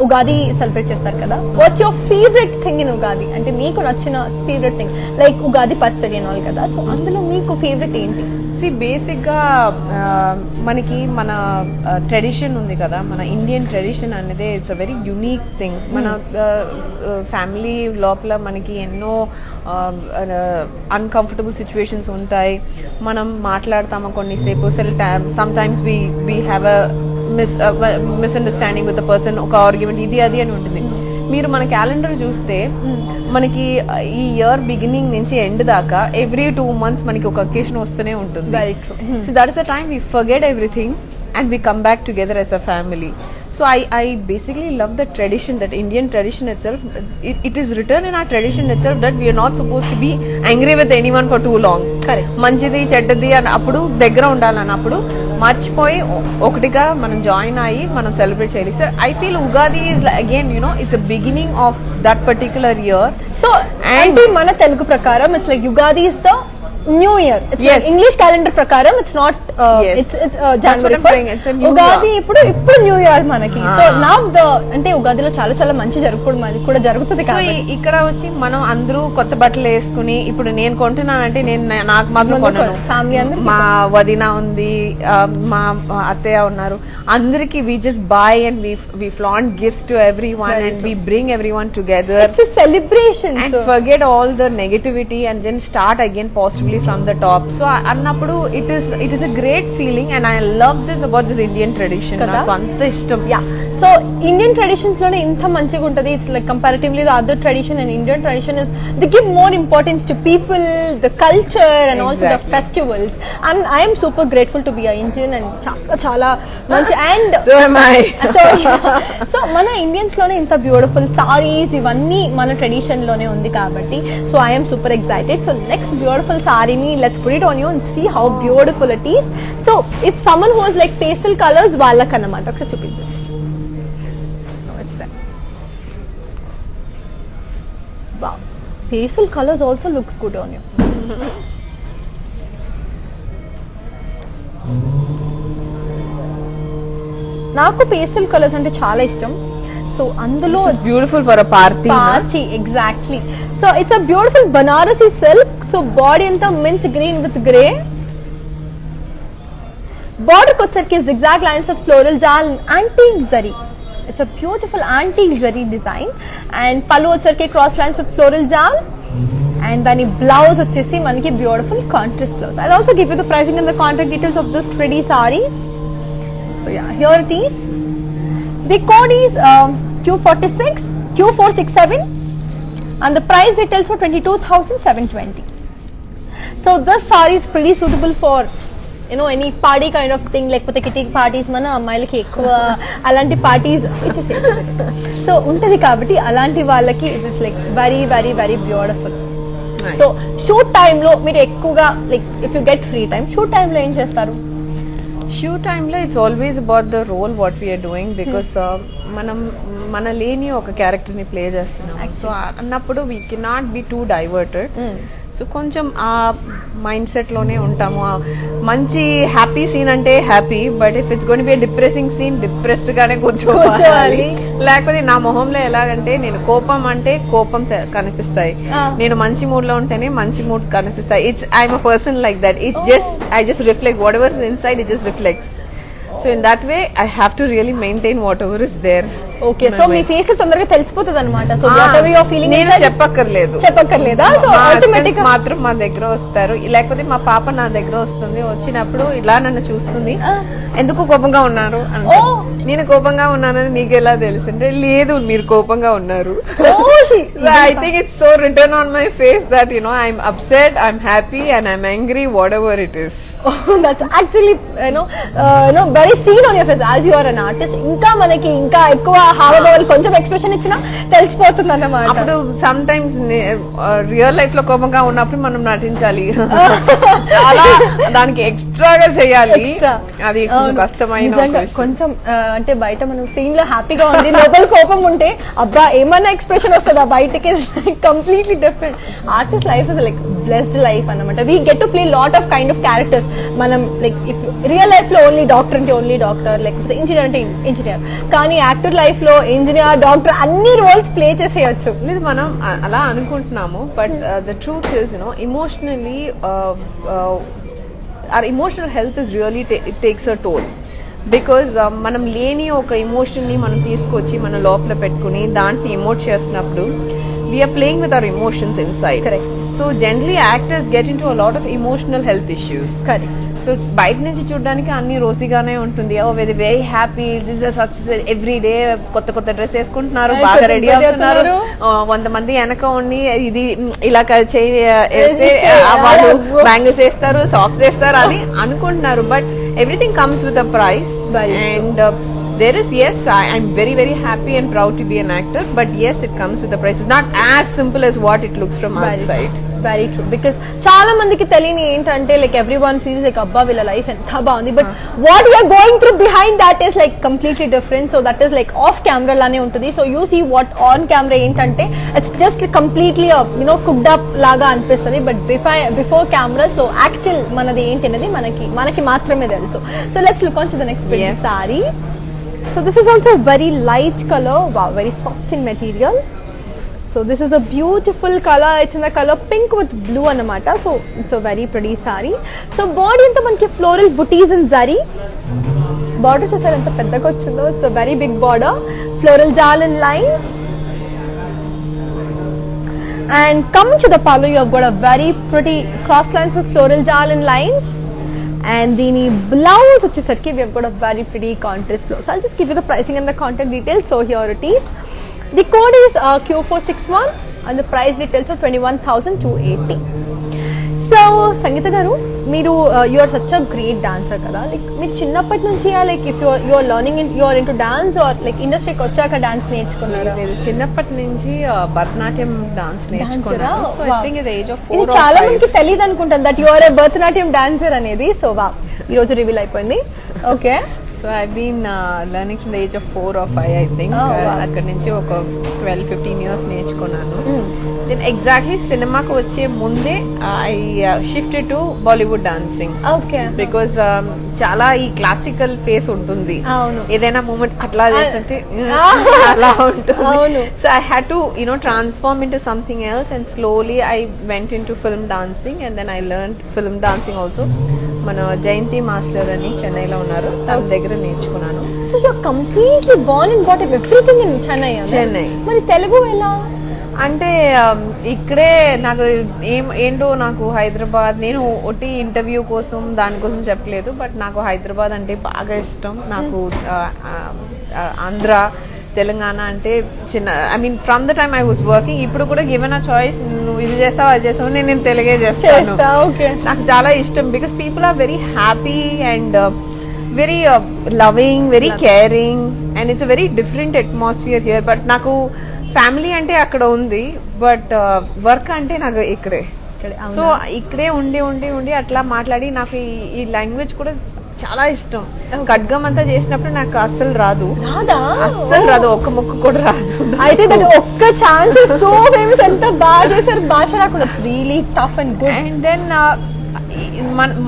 Ugadi celebrate చేస్తారు కదా, what's your favourite thing in Ugadi? అంటే మీకు నచ్చిన favourite thing like Ugadi పచ్చడి అనాలి కదా, సో అందులో మీకు ఫేవరెట్ ఏంటి? బేసిక్ గా మనకి మన ట్రెడిషన్ ఉంది కదా, మన ఇండియన్ ట్రెడిషన్ అనేది it's a very unique thing. మన ఫ్యామిలీ లోపల మనకి ఎన్నో అన్కంఫర్టబుల్ సిచ్యువేషన్స్ ఉంటాయి. మనం మాట్లాడతాము కొన్నిసేపు, sometimes we have a misunderstanding with the person, ఒక ఆర్గ్యుమెంట్ ఇది అది అని ఉంటుంది. మీరు మన క్యాలెండర్ చూస్తే మనకి ఈ ఇయర్ బిగినింగ్ నుంచి ఎండ్ దాకా ఎవ్రీ 2 months మనకి ఒక అకేషన్ వస్తూనే ఉంటుంది. Very true. So that is the time we forget everything and we come back together as a family. So I basically love the tradition, that Indian tradition itself. It is written in our tradition itself that we are not supposed to be angry with anyone for too long. Correct. మంచిది చెడ్డది అని అప్పుడు దగ్గర ఉండాలన్నప్పుడు మర్చిపోయి ఒకటిగా మనం join అయ్యి మనం సెలబ్రేట్ చేయాలి. So I feel Ugadi is again it's the beginning of that particular year. So అంటే మన తెలుగు ప్రకారం it's like Yugadi is the new year. Yes. English calendar ప్రకారం it's not Yes. It's That's January what I'm saying. It's a new Ugadi year. ఇప్పుడు new year మనకి. So నా అంటే ఉగాదిలో చాలా చాలా మంచి జరుపుకోవడం అది కూడా జరుగుతుంది సో కాబట్టి ఇక్కడ వచ్చి మనం అందరూ కొత్త బట్టలు వేసుకుని ఇప్పుడు నేను కొంటున్నానంటే నేను నాకు మాత్రం కొనను, ఫ్యామిలీ అందరూ మా వదిన ఉంది, మా అత్తయ్య ఉన్నారు, అందరికి we just buy and we flaunt gifts to everyone and we bring everyone together it's a celebration. and forget all the negativity and then start again positively comparatively from the top. So annappudu it is a great feeling, and I love this about this Indian tradition. Naaku anta ishtam. Yeah. So Indian traditions lone inta manchiga untadi. It's like comparatively the other tradition and Indian tradition is they give more importance to people, the culture, and also the festivals. And I am super grateful to be a Indian and chala manchi and So am I. So mana Indians lone inta beautiful sarees ivanni mana tradition lone undi kabatti. So I am super excited. So next beautiful saree ni let's put it on you and see how beautiful it is. So if someone who has like pastel colors vallakanamata oksa chupinchesi. Wow, pastel colors also looks good on you. నాకు pastel colours అంటే చాలా ఇష్టం. So అందులో It's beautiful for a party. Party exactly. So it's a beautiful Banarasi silk. So body అంతా mint green with grey. Border వచ్చరికి zigzag lines with floral jal and antique zari. It's a beautiful antique zari design. And pallu వచ్చరికి cross lines with floral jal. And dani blouse వచ్చేసి మనకి beautiful contrast blouse. I'll also give you the pricing and the contact details of this pretty saree. So yeah, here it is. The code is Q46, Q467, and the price retails for 22,720. So this saree is pretty suitable for any party kind of thing, like kitty parties mana ammayalaki ekkuva alanti parties which is so untadi kabatti alanti vallaki it is like very very very beautiful. Nice. So shoot time lo meer ekkuva like if you get free time shoot time lo em chestaru? Shoot time lo it's always about the role what we are doing, because mana leni oka character ni play chestunam. So annappudu we cannot be too diverted. So కొంచెం ఆ mindset లోనే ఉంటాము. మంచి happy scene అంటే happy, but if it's gonna be depressing scene depressed గానే కూర్చోవాలి. లేకపోతే నా మొహంలో ఎలాగంటే నేను కోపం అంటే కోపం కనిపిస్తాయి, నేను మంచి మూడ్ లో ఉంటేనే మంచి మూడ్ కనిపిస్తాయి. It's I'm a person like that. It just I just reflect what ever is inside, it just reflects. So in that way I have to really maintain whatever is there. Okay, so me face లో తొందరగా తెలిసిపోతుంది అన్నమాట. So whatever you are feeling నేను చెప్పక్కర్లేదా? So automatic గా మాత్రం మా దగ్గర వస్తారు, లేకపోతే మా పాప నా దగ్గర వస్తుంది. వచ్చినప్పుడు ఇలా నన్ను చూస్తుంది, ఎందుకు కోపంగా ఉన్నారు అంటే, నేను కోపంగా ఉన్నానని నీకు ఎలా తెలుసు? లేదు మీరు కోపంగా ఉన్నారు. I think it's so written on my face that I'm upset, I'm happy and I'm angry, whatever it is. That's actually very seen on your face as you are an artist. ఇంకా మనకి ఇంకా ఎక్కువ హావభావాలు కొంచెం expression ఇచ్చినా తెలిసిపోతుంది అన్నమాట. అప్పుడు సమ్ టైమ్స్ రియల్ లైఫ్ లో కోపంగా ఉన్నప్పుడు మనం నటించాలి, చాలా దానికి ఎక్స్ట్రాగా చేయాలి. అది కష్టమైన కొంచెం అంటే బయట మనం సీన్ లో హ్యాపీగా ఉంది, లోపల కోపం ఉంటే అబ్బా ఏమన్నా ఎక్స్ప్రెషన్ వస్తుందా బయటకి, completely different. Artist life is like blessed life అన్నమాట. We get to play lot of kind of characters. మనం లైక్ ఇఫ్ రియల్ లైఫ్ లో ఓన్లీ డాక్టర్ అంటే ఓన్లీ డాక్టర్, లేకపోతే ఇంజనీర్ అంటే ఇంజనీర్, కానీ యాక్టర్ లైఫ్ లో ఇంజనీర్ డాక్టర్ అన్ని roles play చేసేయచ్చు. లేదు మనం అలా అనుకుంటున్నాము, but the truth is emotionally our emotional health is really it takes a toll, because మనం లేని ఒక ఎమోషన్ ని మనం తీసుకొచ్చి మన లోపల పెట్టుకుని దాన్ని ఎమోట్ చేసినప్పుడు we are playing with our emotions inside. Correct. So generally actors get into a lot of emotional health issues. Correct. So బయట నుంచి చూడడానికి అన్ని రోసిగానే ఉంటుంది. Very very happy, this is such every day కొత్త కొత్త డ్రెస్ వేసుకుంటున్నారు, బాగా రెడీ అవుతున్నారు, 100 మంది వెనక ఉండి ఇది ఇలా చేస్తే వాళ్ళు బ్యాంగిల్స్ వేస్తారు, సాక్స్ వేస్తారు అని అనుకుంటున్నారు. But everything comes with a price. And there is, yes, I'm very very happy and proud to be an actor, but yes, it comes with a price. It's not as simple as what it looks from outside. Very true, because చాలా మందికి తెలియని ఏంటంటే like everyone feels like అబ్బా వీళ్ళ life ఎంత బాగుంది, but what you are going through behind that is like completely different. So that is like off camera లానే ఉంటుంది. So you see what on camera ఏంటంటే it's just completely cooked up లాగా అనిపిస్తుంది, but before camera so actual మనది ఏంటి అనేది మనకి మాత్రమే తెలుసు. So let's look on to the next saree. So this is also a very light color, wow, very soft in material. So this is a beautiful color. It's in the color pink with blue anamata. So it's a very pretty saree. So body anta manki floral booties and zari. Border chusara anta peddaga vachindo. It's a very big border, floral jal and lines. And coming to the pallu, you have got a very pretty cross lines with floral jal and lines. And the blouse వచ్చేసరికి we have got a very pretty contrast blouse. So I'll just give you the pricing and the contact details. So here it is. The code is Q461 and the price details are 21,280. So Sangeetha గారు, మీరు you are such a great dancer కదా, like మీరు చిన్నప్పటి నుంచి like if you are learning you are into dance or like ఇండస్ట్రీకి వచ్చాక dance నేర్చుకున్నారా? లేదు, చిన్నప్పటి నుంచి భరతనాట్యం డాన్స్ నేర్చుకున్నాను. సో ఐ థింక్ ఇది ఏజ్ ఆఫ్ 4 ఇది చాలా మందికి తెలియదు అనుకుంటాను that you are a Bharatanatyam dancer అనేది. సో వా, ఈ రోజు రివీల్ అయిపోయింది. Okay, so I been learning from the age of 4 or 5 I think. అక్కడి నుంచి ఒక 12-15 years నేర్చుకున్నాను. దెన్ ఎగ్జాక్ట్లీ సినిమాకు వచ్చే ముందే I shifted to Bollywood dancing. Okay, because చాలా ఈ క్లాసికల్ ఫేస్ ఉంటుంది, అవును, ఏదైనా మూమెంట్ అట్లా చేస్తుంటే అలా ఉంటుంది. So I had to transform into something else and slowly I went in to film dancing and then I learn film dancing also. మన జయంతి మాస్టర్ అని చెన్నైలో ఉన్నారు, తన దగ్గర నేర్చుకున్నాను. So you are completely born and brought everything in Chennai. మరి తెలుగు ఎలా? అంటే ఇక్కడే నాకు ఏంటో నాకు హైదరాబాద్, నేను ఒకటి ఇంటర్వ్యూ కోసం దానికోసం చెప్పలేదు, బట్ నాకు హైదరాబాద్ అంటే బాగా ఇష్టం. నాకు ఆంధ్ర, తెలంగాణ అంటే చిన్న I mean from the time I was working. ఇప్పుడు కూడా గివెన్ అ చాయిస్, నువ్వు ఇది చేస్తావు అది చేస్తావు, నేను తెలుగే చేస్తాను. నాకు చాలా ఇష్టం because people are very happy and very loving, very caring and it's a very different atmosphere here. But నాకు ఫ్యామిలీ అంటే అక్కడ ఉంది, బట్ వర్క్ అంటే నాకు ఇక్కడే. సో ఇక్కడే ఉండి అట్లా మాట్లాడి నాకు ఈ లాంగ్వేజ్ కూడా చాలా ఇష్టం. ఖడ్గం అంతా చేసినప్పుడు నాకు అస్సలు రాదు, అస్సలు రాదు, ఒక్క ముక్క కూడా రాదు. అయితే ఒక్క ఛాన్స్ సో ఫేమస్, ఎంత బాగా చేశారు, భాష రాకుండా really tough and good. And then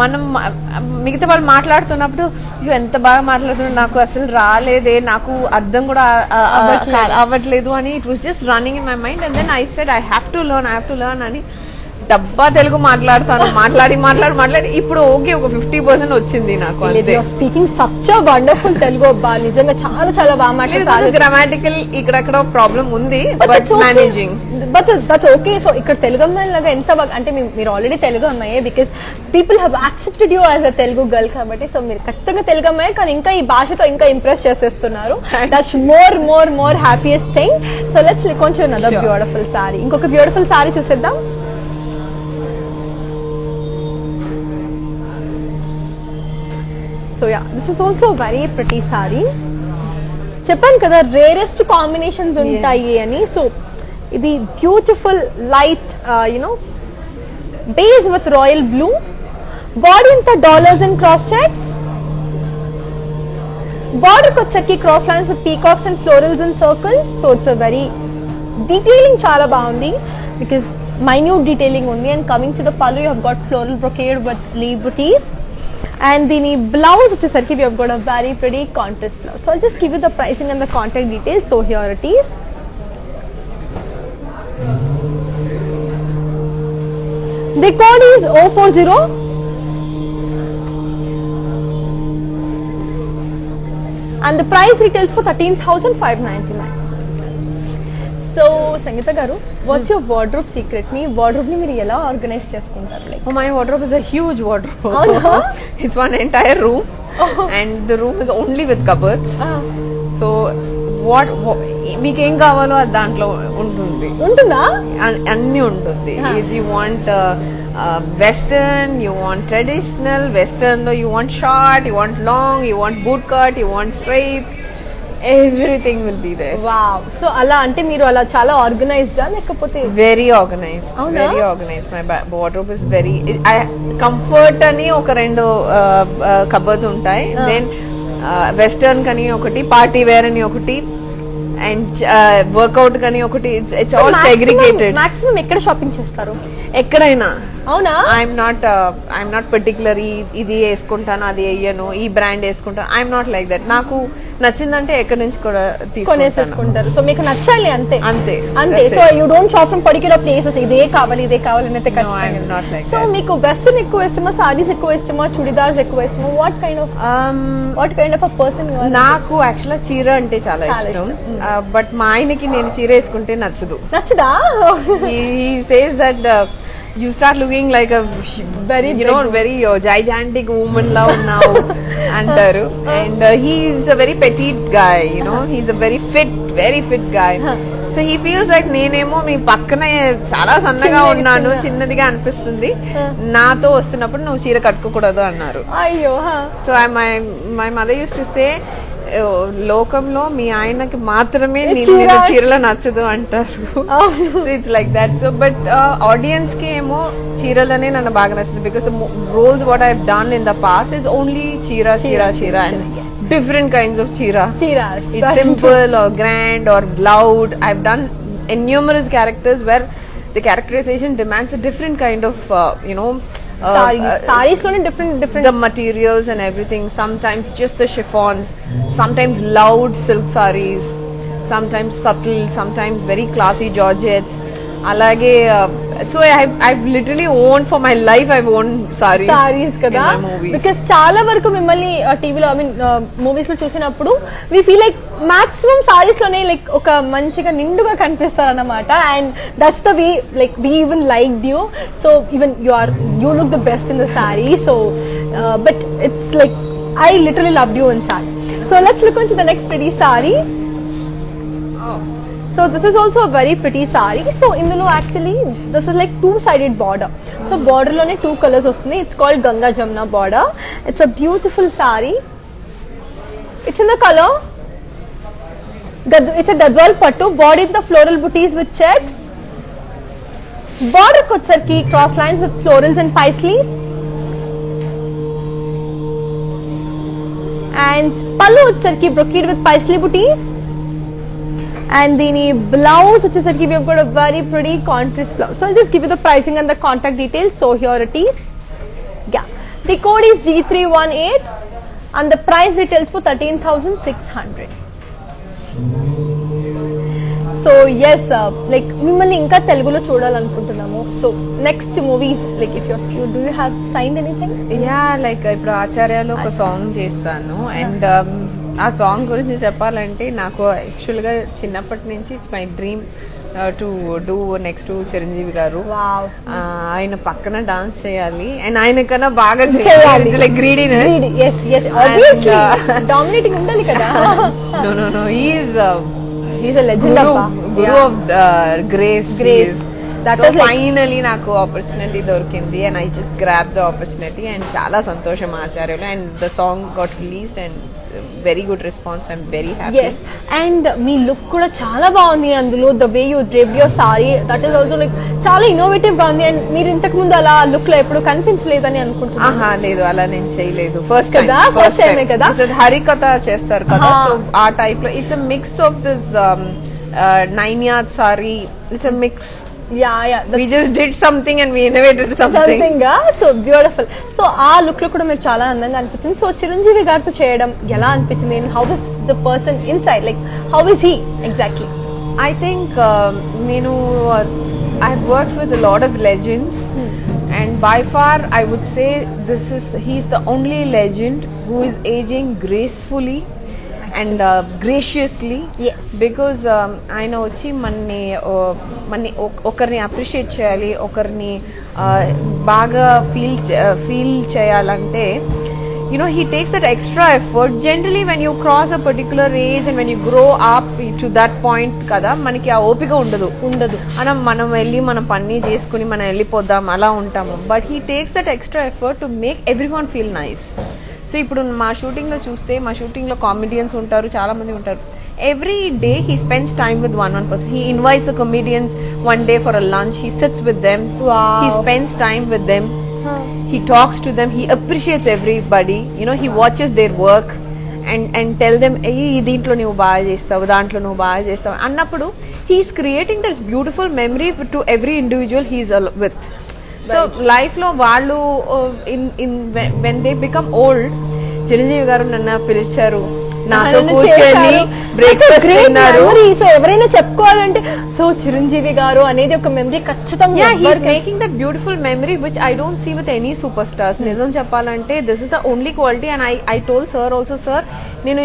మనం మిగతా వాళ్ళు మాట్లాడుతున్నప్పుడు ఎంత బాగా మాట్లాడుతున్నారు, నాకు అసలు రాలేదే, నాకు అర్థం కూడా అవ్వట్లేదు అని it was just running in my mind. And then I said I have to learn అని డబ్బా తెలుగు మాట్లాడతాను, మాట్లాడి ఇప్పుడు ఓకే ఒక 50% వచ్చింది నాకు. Speaking such a wonderful Telugu, అబ్బా నిజంగా చాలా చాలా బాగా మాట్లాడతారు. గ్రామాటికల్ ఇక్కడక్కడ ప్రాబ్లం ఉంది, but managing, but that's okay. So ఇక్కడ తెలుగు అమ్మాయి లాగా ఎంత బాగా అంటే మీరు ఆల్రెడీ తెలుగు అమ్మాయే, because people have accepted you as a Telugu girl కాబట్టి. సో మీరు ఖచ్చితంగా తెలుగు అమ్మాయి, కానీ ఇంకా ఈ భాషతో ఇంకా ఇంప్రెస్ చేసేస్తున్నారు. That's more happiest thing. So let's look on to another beautiful sorry. ఇంకొక బ్యూటిఫుల్ సారీ చూసేద్దాం. So yeah, this is also a very pretty saree. చెప్పాను కదా రేరెస్ట్ కాంబినేషన్స్ ఉంటాయి అని. సో ఇది beautiful light base with royal blue, body అంతా dollars and cross checks, border వచ్చేసరికి cross lines with peacocks and florals and circles. So it's a very detailing చాలా బాగుంది because minute detailing ఉంది. And coming to the pallu you have got floral brocade with leave butis. And the blouse వచ్చేసరికి we have got a very pretty contrast blouse. So I'll just give you the pricing and the contact details. So here it is. The code is 040 and the price retails for 13,599. So Sangeetha garu, what's your wardrobe secret? మీ wardrobe ని మీరు ఎలా organise చేసుకుంటారు? Like my wardrobe is a huge wardrobe. It's one entire room and the room is only with cupboards. So మీకేం కావాలో అది దాంట్లో ఉంటుందా? అన్ని ఉంటుంది. You want western, you want traditional. Western లో you want short, you want long, you want boot cut, you want straight, everything will be there. Wow. So అలా అంటే మీరు అలా చాలా ఆర్గనైజ్డ్ లేకపోతే? Very organised, very organised. My wardrobe is very comfort అని ఒక 2 cupboards ఉంటాయి. దెన్ వెస్టర్న్ కని ఒకటి, పార్టీ వేర్ అని ఒకటి, అండ్ వర్కౌట్ కని ఒకటి. It's all segregated. మాక్సిమం ఎక్కడ షాపింగ్ చేస్తారు? ఎక్కడైనా అవునా? ఐఎమ్ నాట్ పర్టికులర్ ఇది వేసుకుంటాను అది వేయను ఈ బ్రాండ్ వేసుకుంటాను. I'm not like that. నాకు నచ్చిందంటే ఎక్కడి నుంచి కూడా కొనేసేసుకుంటారు. సో మీకు నచ్చాలి అంతే అంతే. So you don't shop from particular places ఇదే కావాలి అని అయితే I'm not like so that. మీకు వెస్టర్న్ ఎక్కువ ఇష్టమా, సారీస్ ఎక్కువ ఇష్టమా, చుడిదార్స్ ఎక్కువ ఇష్టమా? What kind of a person? నాకు యాక్చువల్గా చీర అంటే చాలా ఇష్టం. బట్ మా ఆయనకి నేను చీర వేసుకుంటే నచ్చదు. నచ్చదా? He says that you start looking like a Very very gigantic woman la unnavu antaru. And he is a very petite guy, he's a very fit guy. So he feels like నేనేమో మీ పక్కనే చాలా సన్నగా ఉన్నాను, చిన్నదిగా అనిపిస్తుంది, నాతో వస్తున్నప్పుడు నువ్వు చీర కట్టుకోకూడదు అన్నారు. అయ్యో. So my mother used to say లోకంలో మీ ఆయనకి మాత్రమే చీరలో నచ్చదు అంటారు. It's like that. So but audience కి ఏమో చీరలనే నన్ను బాగా నచ్చింది. Because the roles what I have done in the past is only చీర and different kinds of chiras. It's simple or grand or loud. I've done numerous characters where the characterization demands a different kind of sarees lone different the materials and everything. Sometimes just the chiffons, sometimes loud silk sarees, sometimes subtle, sometimes very classy georgettes. Alage so I've literally owned for my life. I've owned sarees kada, because చాలా వరకు మిమ్మల్ని టీవీలో movies లో చూసినప్పుడు we feel like maximum sarees లోనే like ఒక మంచిగా నిండుగా కనిపిస్తారు అన్నమాట. and that's the way like we even liked you. so even you look the best in the saree. so but it's like I literally loved you in saree. so let's look into the next pretty saree. So this is also a very pretty saree. So indulo actually this is like two-sided border. So border lone two colors vastundi. It's called Ganga Jamna border. It's a beautiful saree. It's in the color. It's a Gadwal pattu. Body in the floral booties with checks. Border kotsarki cross lines with florals and paisleys. And pallu kotsarki brocade with paisley booties. And the blouse which is we have got a very pretty contrast blouse. So I'll just give you the pricing and the contact details. So here it is. Yeah, the code is G318 and the price details for 13,600. So yes, like మిమ్మల్ని ఇంకా తెలుగులో చూడాలనుకుంటున్నాము. So next movies, like if do you have signed anything? Yeah, like ఇప్పుడు ఆచార్యలో ఒక song చేస్తాను. And ఆ song గురించి చెప్పాలంటే నాకు యాక్చువల్గా చిన్నప్పటి నుంచి it's my dream to do next Chiranjeevi గారు. ఆయన పక్కన డాన్స్ చేయాలి అండ్ ఆయన కన్నా బాగా చేయాలి. Like greediness. డామినేటింగ్ ఉండాలి కదా. No, he's a legend. Guru of grace. That was finally నాకు ఆపర్చునిటీ దొరికింది and I just grabbed the opportunity and చాలా సంతోషం ఆచార్యలో. and the song got released and very good response. I'm very happy. Yes, and me look కూడా చాలా బాగుంది అందులో. the way you draped your saree, that is also like చాలా innovative గా ఉంది. and మీరు ఇంతకు ముందు అలా లుక్ లో ఎప్పుడు కనిపించలేదని అనుకుంటున్నాను. లేదు, అలా నేను చేయలేదు. ఫస్ట్ టైం కదా. హరికథ చేస్తారు కదా, సో ఆ టైప్ లో it's a mix of this 9 yard saree. It's a mix. Yeah, we just did something and we innovated something. So beautiful. So ఆ లుక్ లో కూడా మీరు చాలా అందంగా అనిపించింది. సో చిరంజీవి గారితో చేయడం ఎలా అనిపించింది? and how is the person inside, like how is he exactly? I think I've worked with a lot of legends and by far I would say he's the only legend who is aging gracefully and graciously. Yes, because ఆయన వచ్చి మనని ఒకరిని appreciate చేయాలి, ఒకరిని బాగా feel చేయాలంటే he takes that extra effort. Generally when you cross a particular age and when you grow up to that point kada మనకి ఆ ఓపిక ఉండదు మనం వెళ్ళి మనం పని చేసుకుని మనం వెళ్ళిపోదాం అలా ఉంటాము. But he takes that extra effort to make everyone feel nice. So ఇప్పుడు మా షూటింగ్ లో చూస్తే మా షూటింగ్ లో కామెడియన్స్ ఉంటారు, చాలా మంది ఉంటారు. Every day he spends time with one person. He invites the comedians one day for a lunch. He sits with them. He spends time with them. He talks to them. He appreciates everybody. He watches their work and tell them, దీంట్లో నువ్వు బాగా చేస్తావు, దాంట్లో నువ్వు బాగా చేస్తావు అన్నప్పుడు he's creating this beautiful memory to every individual he's with. So life లో వాళ్ళు when they become old, Chiranjeevi గారు నన్ను పిలిచారు, నాతో కూర్చొని బ్రేక్ఫాస్ట్ తిన్నారు. సో ఎవరైనా చెప్పుకోవాలంటే సో చిరంజీవి గారు అనేది ఒక మెమరీ ఖచ్చితంగా. Making that beautiful memory which I don't see with any super stars. నిజం చెప్పాలంటే this is the only quality. And I told sir also, sir నేను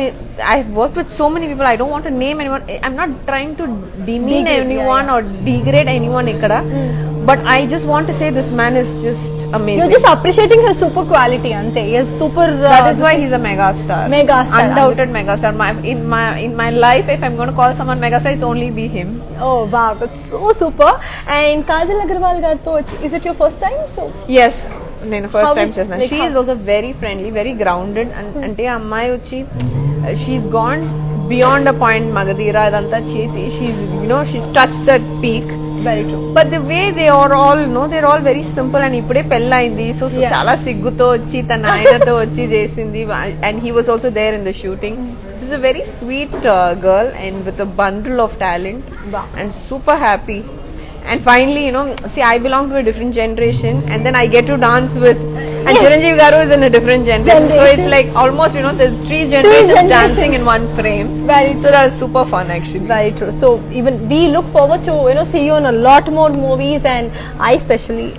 I work with so many people, I don't want to name anyone, I'm not trying to demean anyone or degrade anyone ఇక్కడ, but I just want to say this man is just amazing. You're just appreciating his super quality ante. Yes, super. That is why he's a mega star. Undoubted mega star. In my life, if I'm going to call someone mega star, it's only be him. Oh wow, that's so super. And Kajal Agarwal garto, is it your first time? So yes, నేను first time చేసిన. like she is also very friendly, very grounded. అంటే అమ్మాయి వచ్చి she is gone beyond a point. Magadheera ఇదంతా చేసి she's touch that peak. very true. But the way they are all they are all very simple. And ఇప్పుడే పెళ్ళైంది, so చాలా సిగ్గుతో వచ్చి తన ఆయనతో వచ్చి చేసింది. And he was also there in the shooting. She's a very sweet girl and with a bundle of talent. Wow. And super happy. And finally, see, I belong to a different generation, and then I get to dance with, and Yes. Chiranjeevi Garu is in a different generation. So it's like almost, the three generations dancing in one frame. Very So that's super fun actually. Very true. So even we look forward to see you in a lot more movies, and I especially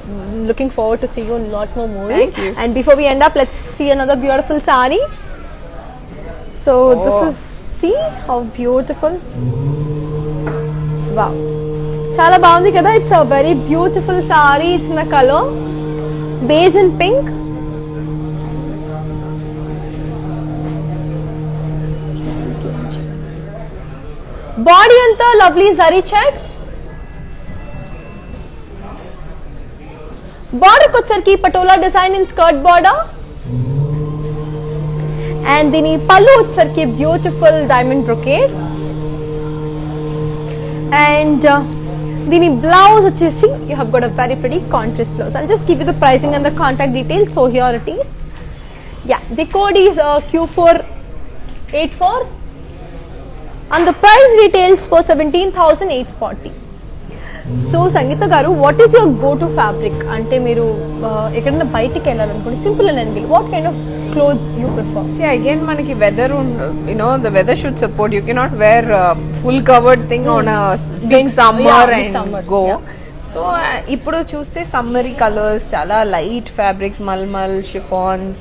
looking forward to see you in a lot more movies. Thank you. And before we end up, let's see another beautiful sari. So this is, see how beautiful. Wow. చాలా బాగుంది కదా. It's a very beautiful sorry. It's in colour beige and pink. Body అంతా lovely zari checks. Border వచ్చరికి patola design in skirt border. And దీని పళ్ళు వచ్చరికి beautiful diamond brocade. And దీని blouse వచ్చేసి you have got a very pretty contrast blouse. I'll just give you the pricing and the contact details. So here it is. Yeah, the code is Q484 and the price retails for 17,840. So Sangeetha garu, what is your go to fabric? అంటే మీరు ఎక్కడైనా బయటికి వెళ్ళాలనుకోండి, simple and అంగిల్, what kind of clothes you prefer? See, again, manaki weather, the weather should support. You cannot wear full covered thing on a big summer and summer, go. yeah. So ఇప్పుడు చూస్తే summery colours, చాలా light fabrics, malmal, chiffons,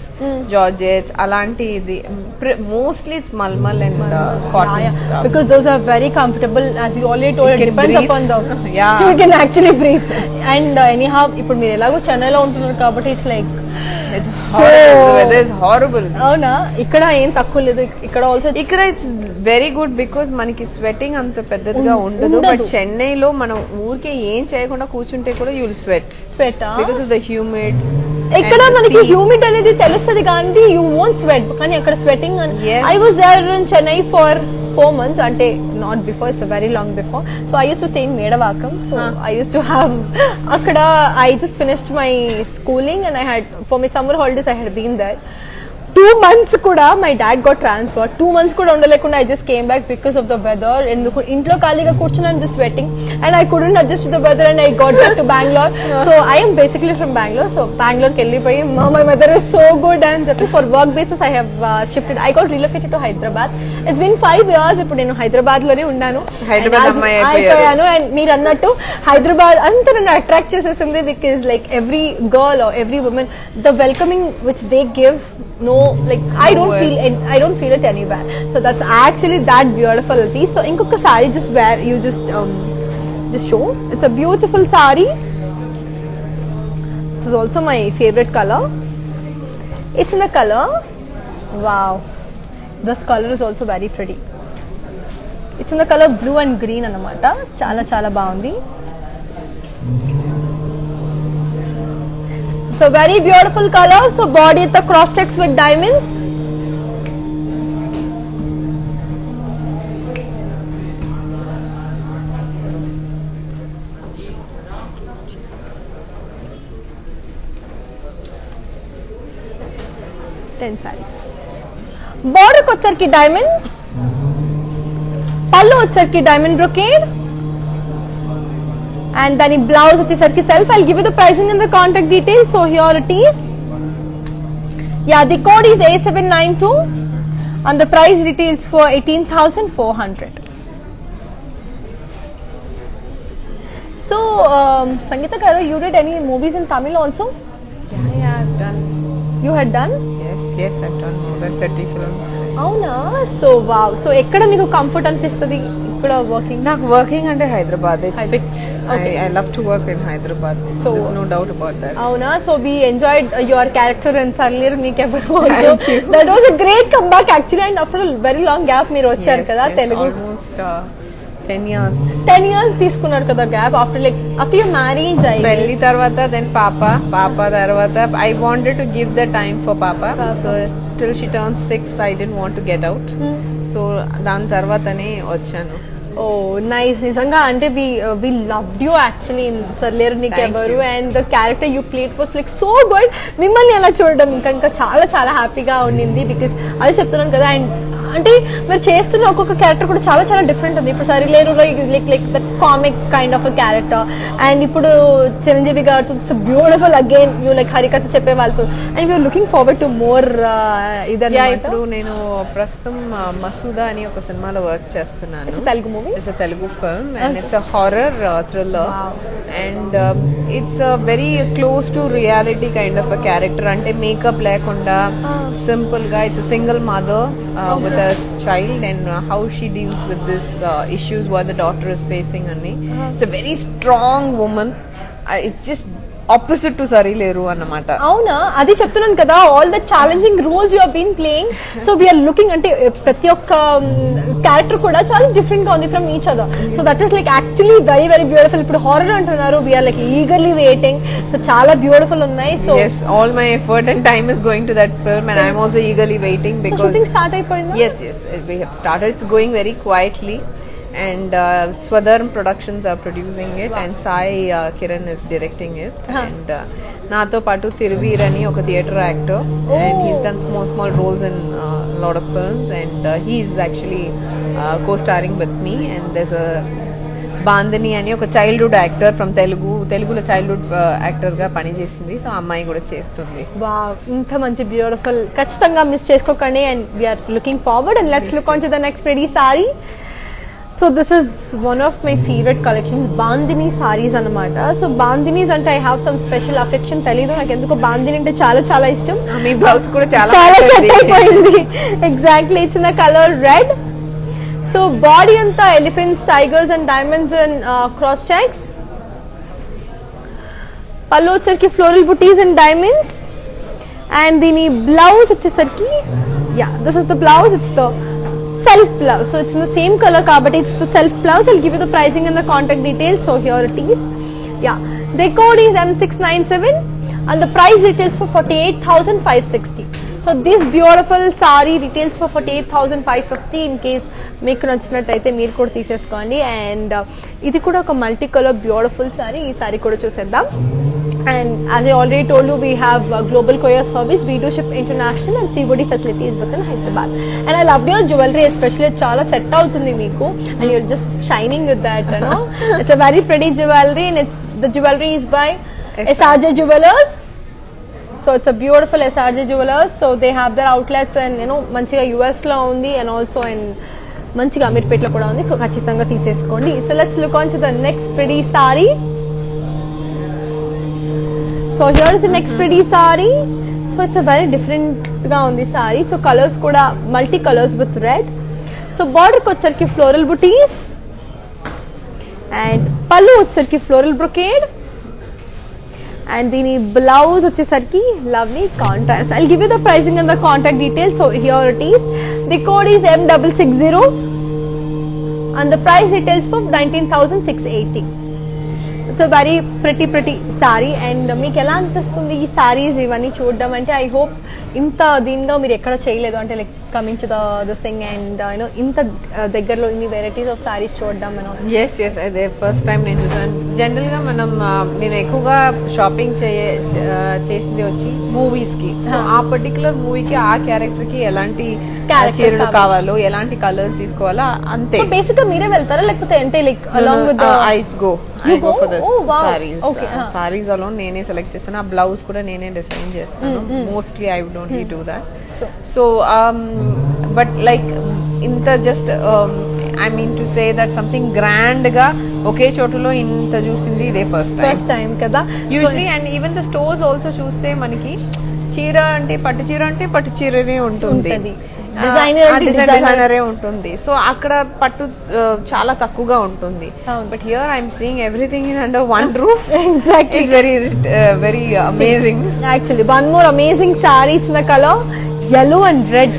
georgettes, అలాంటిది mostly it's malmal and cotton. Because those are very comfortable, as you already told. It depends breathe. upon the Yeah. you can actually breathe. And anyhow, ఇప్పుడు మీరు ఎలాగో చెన్నైలో ఉంటున్నారు కాబట్టి it's like weather is horrible. అవునా? ఇక్కడ ఏం తక్కువ లేదు. ఇక్కడ ఆల్సో ఇక్కడ ఇట్స్ వెరీ గుడ్ బికాస్ మనకి స్వెటింగ్ అంత పెద్దదిగా ఉండదు. బట్ చెన్నైలో మనం ఊరికే ఏం చేయకుండా కూర్చుంటే కూడా you will sweat because of the humid. ఇక్కడ మనకి హ్యూమిడ్ అనేది తెలుస్తుంది కానీ యూ వోంట్ స్వెట్. కానీ అక్కడ sweating. I was there in Chennai for 4 months. అంటే not before, it's a very long before. So I used to stay in Medavakam. So I used to have akkada, I just finished my schooling and I had, for my summer holidays I had been there. 2 months kuda my dad got transferred. 2 months kuda undalekunda I just came back because of the weather. Enduku intlo kaliga kurchuna I'm just sweating and I couldn't adjust to the weather and I got back to Bangalore. So I am basically from Bangalore. So Bangalore ke ellipoyi my weather is so good and for work basis I have shifted. I got relocated to Hyderabad. It's been 5 years ippudu nenu Hyderabad lone unnanu. Hyderabad ammayi ayipayanu. And meer annattu Hyderabad anta nannu attract chesesindi because like every girl or every woman, the welcoming which they give, no, like I don't feel it anywhere. So that's actually that beautifulity. So inkoka saree just wear, you just show. It's a beautiful saree. This is also my favorite color. It's in the color, wow, this color is also very pretty. It's in the color blue and green anamata. Chala baagundi. So very beautiful color. So body at the cross checks with diamonds. Ten sarees. Border వచ్చరికి diamonds. పళ్ళు వచ్చరికి diamond brocade. And దాని blouse వచ్చేసరికి self. I give you the pricing and the contact details. So here it is. Yeah, the code is A792 and the price retails for 18,400. So, Sangeeta Garu, you did any movies in Tamil also? Yeah, I've done. You had done? Yes, I've done more than 30 films. అవునా? So wow. So ఎక్కడ మీకు comfort అనిపిస్తుంది ఇక్కడ working? నాకు working అంటే Hyderabad. It's fixed. Okay. I love to work in Hyderabad. So- There's no doubt about that. అవునా? So we enjoyed your character and Sarlir Neekevvaru also. That was a great comeback actually, and after a very long gap మీరు వచ్చారు కదా Telugu. Almost 10 years. 10 years తీసుకున్నారు కదా gap after your marriage. పెళ్లి తర్వాత then పాప తర్వాత I wanted to give the time for Papa. So till she turned 6 I didn't want to get out. So దాని తర్వాతనే వచ్చాను. Oh nice. నిజంగా అంటే we loved you actually in Sarileru Neekevvaru, and the character you played was like so good. మిమ్మల్ని అలా చూడడం ఇంకా చాలా చాలా హ్యాపీగా ఉండింది. బికాస్ అదే చెప్తున్నాను కదా. అండ్ అంటే మీరు చేస్తున్న ఒక్కొక్క క్యారెక్టర్ కూడా చాలా చాలా డిఫరెంట్ ఉంది. ఇప్పుడు సరిలేరులో like that comic kind of a character, and ఇప్పుడు చిరంజీవి గారితో బ్యూటిఫుల్ అగైన్ యూ లైక్ హరికథ చెప్పే వాళ్ళతో, and you're looking forward to more ఇదన్నమాట. ఇప్పుడు నేను ప్రస్తుతం మసూదా అని ఒక సినిమాలో వర్క్ చేస్తున్నాను. Telugu movie. It's a Telugu film and it's a horror thriller. Wow. And it's a very close to reality kind of a character. Ante makeup lekunda simple guy. It's a single mother with a child, and how she deals with this issues what the daughter is facing. It's a very strong woman. It's just opposite to Sarileru అన్నమాట. అవునా? అది చెప్తున్నాను కదా, all the challenging roles you have been playing. So we are looking అంటే ప్రతి ఒక్క character కూడా చాలా డిఫరెంట్ గా ఉంది from each other. So that is like actually very very beautiful. ఇప్పుడు హారర్ అంటున్నారు, we are like eagerly waiting. So చాలా బ్యూటిఫుల్ ఉన్నాయి. So yes, all my effort and time is going to that film, and I'm also eagerly waiting because shooting start అయిపోయిందా? yes, we have started. It's going very quietly, and Swadharm Productions are producing it. Wow. And Sai Kiran is directing it. And nato patu Tiruvir ani oka theatre actor, and he's done small roles in a lot of films, and he's actually co-starring with me. And there's a Bandhani ani oka childhood actor from Telugulo childhood actor ga pani chesindi. So ammayi kuda chestundi. Wow, ఇంత మంచి beautiful. ఖచ్చితంగా miss చేసుకోకండి. And we're looking forward, and let's look on to the next pretty sorry. So this is one of my favorite collections, Bandhani sarees అన్నమాట. So bandhanis అంటే I have some special affection. తెలీదు నాకు ఎందుకో బాందిని అంటే చాలా చాలా ఇష్టం. మీ బ్లౌజ్ కూడా చాలా సెట్ అయిపోయింది. Exactly, it's in the colour red. So body అంతా elephants, tigers and diamonds and cross checks. Pallu వచ్చేసరికి floral butis and diamonds. And దీని బ్లౌజ్ వచ్చేసరికి this is the blouse. It's the self blouse, so it's in the same color kabatti it's the self blouse. I'll give you the pricing and the contact details. So here it is. The code is M697 and the price retails for 48,560. So this beautiful saree retails for 48,550. in case మీకు నచ్చినట్టయితే మీరు కూడా తీసేసుకోండి. And ఇది కూడా ఒక multi colour beautiful sorry. ఈ sorry కూడా చూసేద్దాం. And as I already told you, we have global courier service. We do ship international and COD facilities within Hyderabad. And I love your jewelry, especially chala set avutundi meeku, and you're just shining with that, you know. It's a very pretty jewelry, and the jewelry is by SRJ Jewelers. So it's a beautiful SRJ Jewelers. So they have their outlets and manchiga US lo undi, and also in manchiga Amirpet lo kuda undi. Khachitanga teeseskondi. So let's look on to the next pretty saree. So here is the next pretty saree. So it's a very different ga undi saree. So colors kuda multi colors with red. So border ko vachesariki floral booties, and pallu vachesariki floral brocade, and dini blouse vachesariki lovely contrast. I'll give you the pricing and the contact details. So here it is. The code is M660 and the price retails for 19,680. It's a very pretty saree. And మీకు ఎలా అనిపిస్తుంది ఈ సారీస్ ఇవన్నీ చూడడం అంటే? I hope ఇంత దీనిలో మీరు ఎక్కడ చేయలేదు అంటే like coming to this thing and you know ఇంత దగ్గరలో ఇన్ని వెరైటీస్ ఆఫ్ సారీస్ చూడడం మనం ఎస్ అదే ఫస్ట్ టైం నేను చూసాను. జనరల్గా నేను ఎక్కువగా షాపింగ్ చేసింది వచ్చి మూవీస్కి. సో ఆ పర్టికులర్ మూవీకి ఆ క్యారెక్టర్కి ఎలాంటి చీరలు కావాలో ఎలాంటి కలర్స్ తీసుకోవాలో అంతే. సో బేసిక్ గా మీరే వెళ్తారా లేకపోతే అంటే like along with I go for the Oh, wow. Sarees. Okay, sarees alone నేనే సెలెక్ట్ చేస్తాను. ఆ బ్లౌజ్ కూడా నేనే డిజైన్ చేస్తాను. Mostly I would only do that. So but like ఇంత just I mean to say that something grand గా ఒకే చోటులో ఇంత చూసింది ఇదే ఫస్ట్ టైం కదా usually. And even the stores also చూస్తే మనకి చీర అంటే పట్టు చీరనే ఉంటుంది, డిజైనరే ఉంటుంది. సో అక్కడ పట్టు చాలా తక్కువగా ఉంటుంది. But here I'm seeing everything in under one roof. Exactly. Very amazing. Actually, one more amazing saree in the color yellow and red.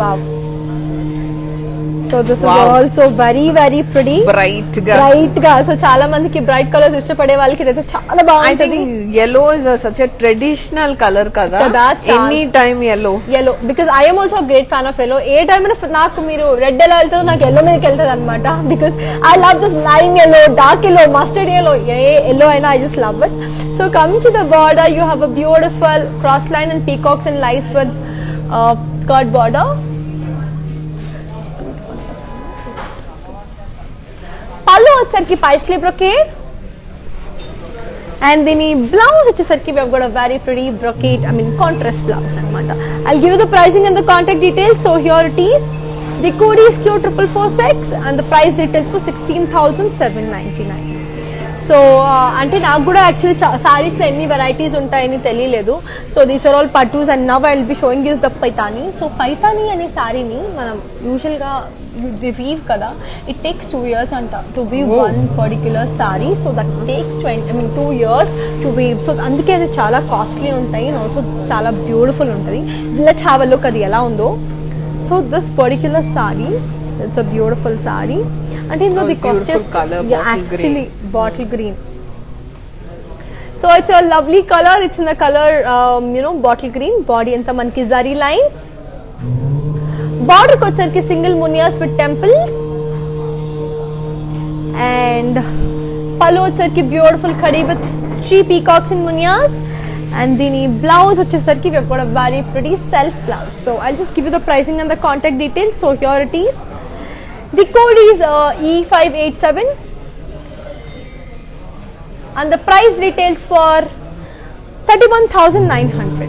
Wow. So this is also very pretty. Bright గా. So చాలా మందికి bright colours ఇష్టపడే వాళ్ళకి ఇదైతే చాలా బాగుంటది. yellow is such a traditional color కదా. Any time yellow because I am also a great fan of yellow. A time నాకు మీరు రెడ్ ఎలా వెళ్తుందో నాకు yellow మీదకి వెళ్తుంది అనమాట. because I love this lime yellow, dark yellow, mustard yellow, yellow అయినా I just love it. So coming to the border, you have a beautiful cross line and peacocks and lights with skirt border. పళ్ళు వచ్చేసరికి Paisley brocade and దీని blouse వచ్చేసరికి we have got a very pretty brocade, I mean contrast blouse అన్నమాట. I'll give you the pricing and the contact details. So here it is. The code is Q446 and the price details for 16,799. So అంటే నాకు కూడా actually సారీస్లో ఎన్ని varieties ఉంటాయని తెలియలేదు. So these are all pattus and now I will be showing you the Paithani. So Paithani అనే సారీని మనం యూజువల్గా వీవ్ కదా, ఇట్ టేక్స్ 2 years అంట to weave one particular saree. So that takes 2 years to weave. So అందుకే అది చాలా కాస్ట్లీ ఉంటాయి అండ్ ఆల్సో చాలా బ్యూటిఫుల్ ఉంటుంది. లెట్స్ హ్యావ్ అ లుక్ అది ఎలా ఉందో. So this particular sorry, it's a beautiful sorry. అంటే ఇందులో the cost actually bottle green. So it's a lovely colour. It's in the colour bottle green. Body అంతా మనకి zari lines. బార్డర్కి వచ్చరికి సింగిల్ మునియాస్ విత్ టెంపుల్స్ అండ్ పళ్ళు వచ్చరికి beautiful khadi with 3 peacocks in మునియాస్. And దీని blouse వచ్చేసరికి we have got a very pretty self blouse. So I'll just give you the pricing and the contact details. So here it is. The code is E587 and the price retails for 31,900.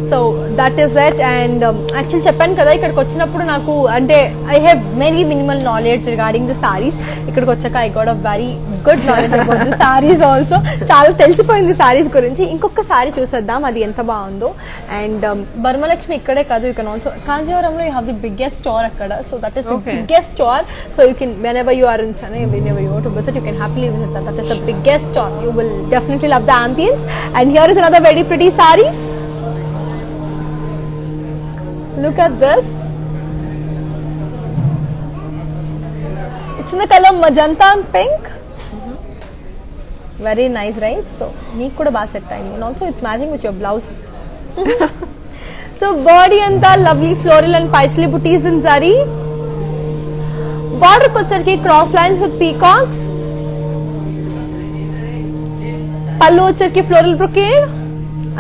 So that is it. And actually చెప్పాను కదా ఇక్కడికి వచ్చినప్పుడు నాకు అంటే I have very minimal knowledge regarding the saris. ఇక్కడికి వచ్చాక I got a very good knowledge about the saris also. చాలా తెలిసిపోయింది సారీస్ గురించి. ఇంకొక సారీ చూసేద్దాం అది ఎంత బాగుందో. అండ్ వరమలక్ష్మి ఇక్కడే కాదు, యూ కెన్ ఆల్సో కాంజీవరంలో you have the biggest store అక్కడ. So that is the biggest store. So you can whenever you are in Chennai, whenever you want to visit, you can happily visit that. That is the biggest store. You will definitely love the ambience. And here is another very pretty saree. Look at this. It's in the color magenta and pink. Very nice, right? So meeku kuda baa set time, and also it's matching with your blouse. So body anta lovely floral and paisley booties in zari. Border వచ్చరికి cross lines with peacocks. pallu వచ్చరికి floral brocade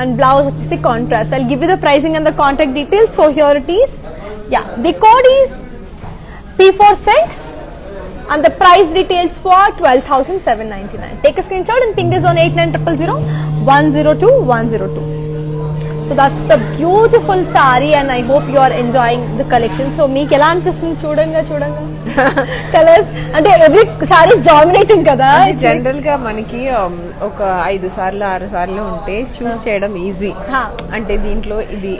and blouse వచ్చేసి contrast. I'll give you the pricing and the contact details. So here it is. Yeah, the code is P46 and the price details for 12,799. Take a screenshot and ping this on 89000102. So that's the beautiful saree and I hope you are enjoying the collection. So meek ela anpistundi chudanga colors ante every saree is dominating kada. General గా మనకి ఒక 5 సార్లు 6 సార్లు ఉంటే చూస్ చేయడం easy. అంటే దీంట్లో ఇది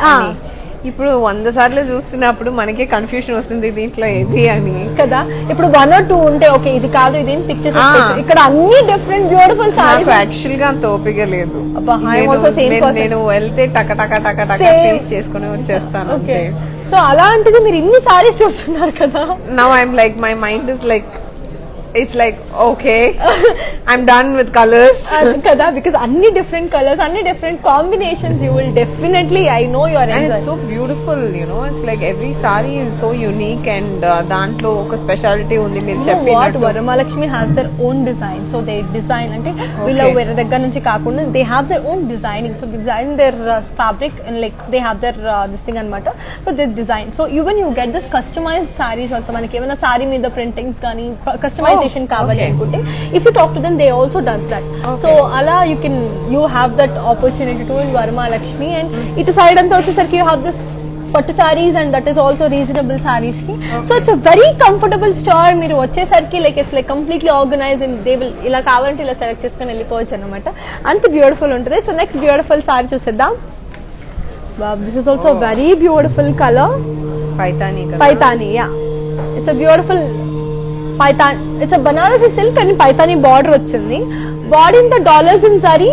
ఇప్పుడు 100 సార్లు చూస్తున్నప్పుడు మనకే కన్ఫ్యూషన్ వస్తుంది దీంట్లో ఏది అని కదా. ఇప్పుడు 1 or 2 ఉంటే ఓకే ఇది కాదు ఇది పిక్ చేసేసుకోవచ్చు. ఇక్కడ అన్ని డిఫరెంట్ బ్యూటిఫుల్ సారీస్. యాక్చువల్ గా అంత ఓపిక లేదు. నేను వెళ్తే టక టక టక టక ఫినిష్ చేసుకుని వచ్చేస్తాను. సో అలాంటిది మీరు ఇన్ని సారీస్ చూస్తున్నారు కదా. Now I'm like my mind is like it's like okay, I'm done with colors. కదా, because అన్ని different colors, అన్ని different combinations, you will definitely, I know you are And enjoying. it's so beautiful, you know. It's like every saree is so unique and దాంట్లో ఒక speciality ఉంది మీరు You know what, చెప్పినట్టు. Varamahalakshmi has their own design, so they design అంటే వీళ్ళ వేరే దగ్గర నుంచి కాకుండా they have their own designing, so they design their fabric and like they have their this thing అనమాట, so they design, so even you get this customized sarees also. మనకి ఏమైనా sorry మీద ప్రింటింగ్స్ కానీ కస్టమైజేషన్ కావాలి okay. అనుకుంటే, if you talk to them, they also does that. So అలా you have that opportunity to in Varamahalakshmi. And ఇటు side అంతా వచ్చేసరికి you have this పట్టు sarees and that is also reasonable sarees ki. So it's a very comfortable store. మీరు వచ్చేసరికి like it's like completely organized and they will ఇలా కావాలంటే ఇలా select చేసుకొని వెళ్ళిపోవచ్చు అనమాట, అంత బ్యూటిఫుల్ ఉంటుంది. సో నెక్స్ట్ బ్యూటిఫుల్ సారీ చూసేద్దాం. This is also very beautiful colour, Paithani. Yeah, it's a beautiful Paithan, it's a Banarasi silk and Paithani border వచ్చింది. బాడీ ఇంత డాలర్స్ ఇన్ సారీ,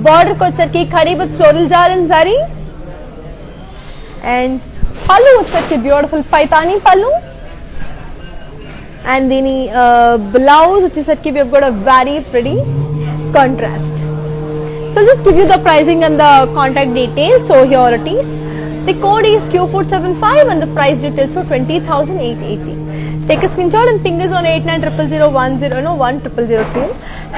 బార్డర్ కి వచ్చరికి khadi with floral jaal in sari. And పళ్ళు వచ్చరికి బ్యూటిఫుల్ పైతానీ పళ్ళు. అండ్ దీని బ్లౌజ్ వచ్చేసరికి we've got a very pretty contrast. So I'll just give you the pricing and the contact details. So here it is. The code is Q475 and the price details are 20,880. Take a screenshot and ping us on 8900101002.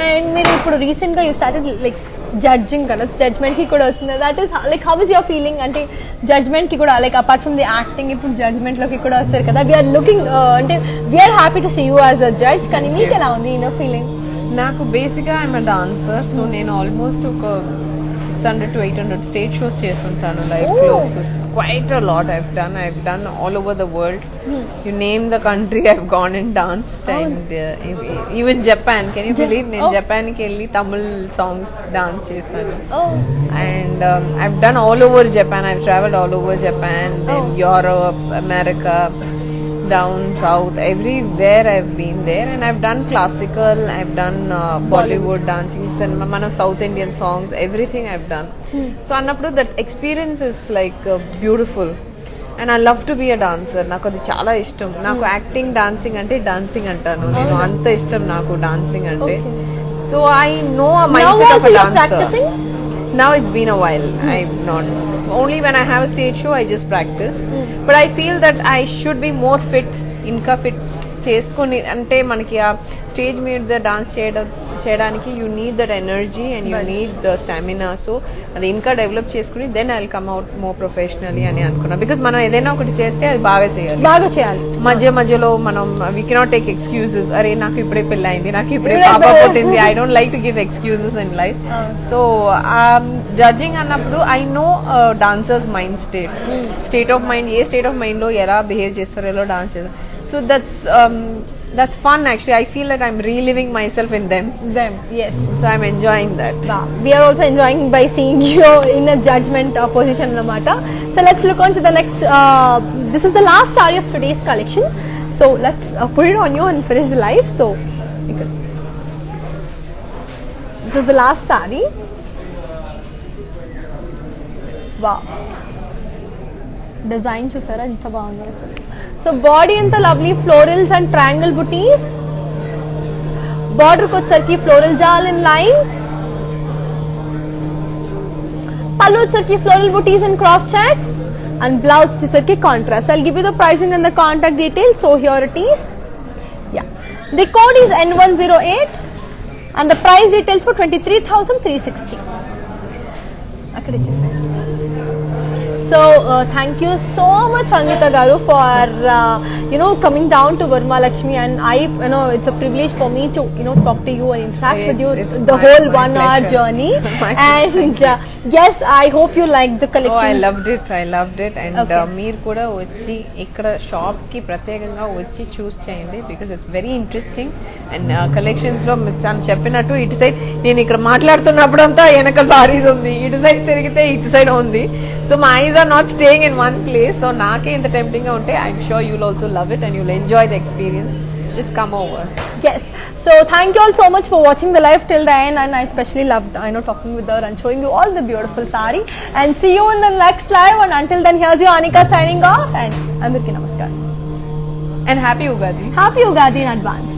And మీరు ఇప్పుడు recent గా you started like judging కదా, judgement కి కూడా వచ్చింది. That is like how is your feeling అంటే judgement కి కూడా like apart from the acting ఇప్పుడు జడ్జ్మెంట్ లోకి కూడా వచ్చారు కదా. వీఆర్ లుకింగ్ అంటే we're happy to see you as a judge. కానీ మీకు ఎలా ఉంది ఇన్నర్ ఫీలింగ్? నాకు బేసిక్గా ఐఎమ్ అ డాన్సర్, సో నేను ఆల్మోస్ట్ ఒక 600 to 800 స్టేజ్ షోస్ చేస్తుంటాను లైఫ్లో. So quite a lot I've done all over the world. You name the country, I've gone and danced. And even Japan, can you believe నేను Japan కి వెళ్ళి Tamil songs dance చేశాను. And I've done all over Japan. I've traveled all over Japan, then Europe, America, down south, everywhere I've been there. And I've done classical, I've done Bollywood dancing, cinema, man of South Indian songs, everything I've done. So annappudu that experience is like beautiful. And I love to be a dancer. Naku adi chaala ishtam. Naku acting, dancing ante dancing antanu. Nenu anta ishtam naku dancing ante. So I know a mindset of a dancer. Practicing? Now it's been a while. I'm not. Only when I have a stage show, I just practice. But I feel that I should be more fit. Inka fit చేసుకొని అంటే మనకి ఆ stage మీద dance చేయడానికి you need that energy and you need the stamina. So అది ఇంకా develop చేసుకుని then I will come out more professionally అని అనుకున్నా. బికాస్ మనం ఏదైనా ఒకటి చేస్తే అది బాగా చేయాలి. మధ్యలో మనం వీ కెనాట్ టేక్ ఎక్స్క్యూజెస్. అరే నాకు ఇప్పుడే పెళ్ళి అయింది, నాకు ఇప్పుడే పాప పుట్టింది. I don't like to give excuses in life. So judging అన్నప్పుడు I know dancers mind state of mind, a state of mind లో ఎలా బిహేవ్ చేస్తారో, ఎలా డాన్స్ చేస్తారు. So that's fun actually. I feel like I'm reliving myself in them. Yes. So I'm enjoying that. We are also enjoying by seeing you in a judgment position anamata. So let's look on to the next. This is the last saree of today's collection. So let's put it on you and finish the live. So this is the last saree. Wow. Design చూసారా ఎంత బాగుంది అసలు. So body అంతా lovely florals and triangle buttis. Border కి వచ్చరికి floral jaal in lines. పళ్ళు వచ్చరికి floral butis and cross checks. And blouse వచ్చేసరికి contrast. I'll give you the pricing and the contact details. So here it is. Yeah. The code is N108 and the price details for 23,360. అక్కడ ఇచ్చేసాను. So thank you so much Sangeeta garu for coming down to Varamahalakshmi, and it's a privilege for me to talk to you and interact with you the whole 1 hour journey. And yes, I hope you liked the collection. I loved it and meer kuda vachi ikkada shop ki pratyekanga vachi choose cheyandi because it's very interesting. And collections lo mitsan cheppinattu itu side nenu ikkada maatladutunnappudu anta enaka sarees undi, itu side tirigite itu side undi. So my eyes are not staying in one place. So naake inta tempting ga unte, I'm sure you'll also love it and you'll enjoy the experience. Just come over. Yes. So thank you all so much for watching the live till the end, and I especially loved talking with her and showing you all the beautiful saree. And see you in the next live, and until then here's your Anika signing off, and andarki namaskaram. And happy Ugadi. Happy Ugadi in advance.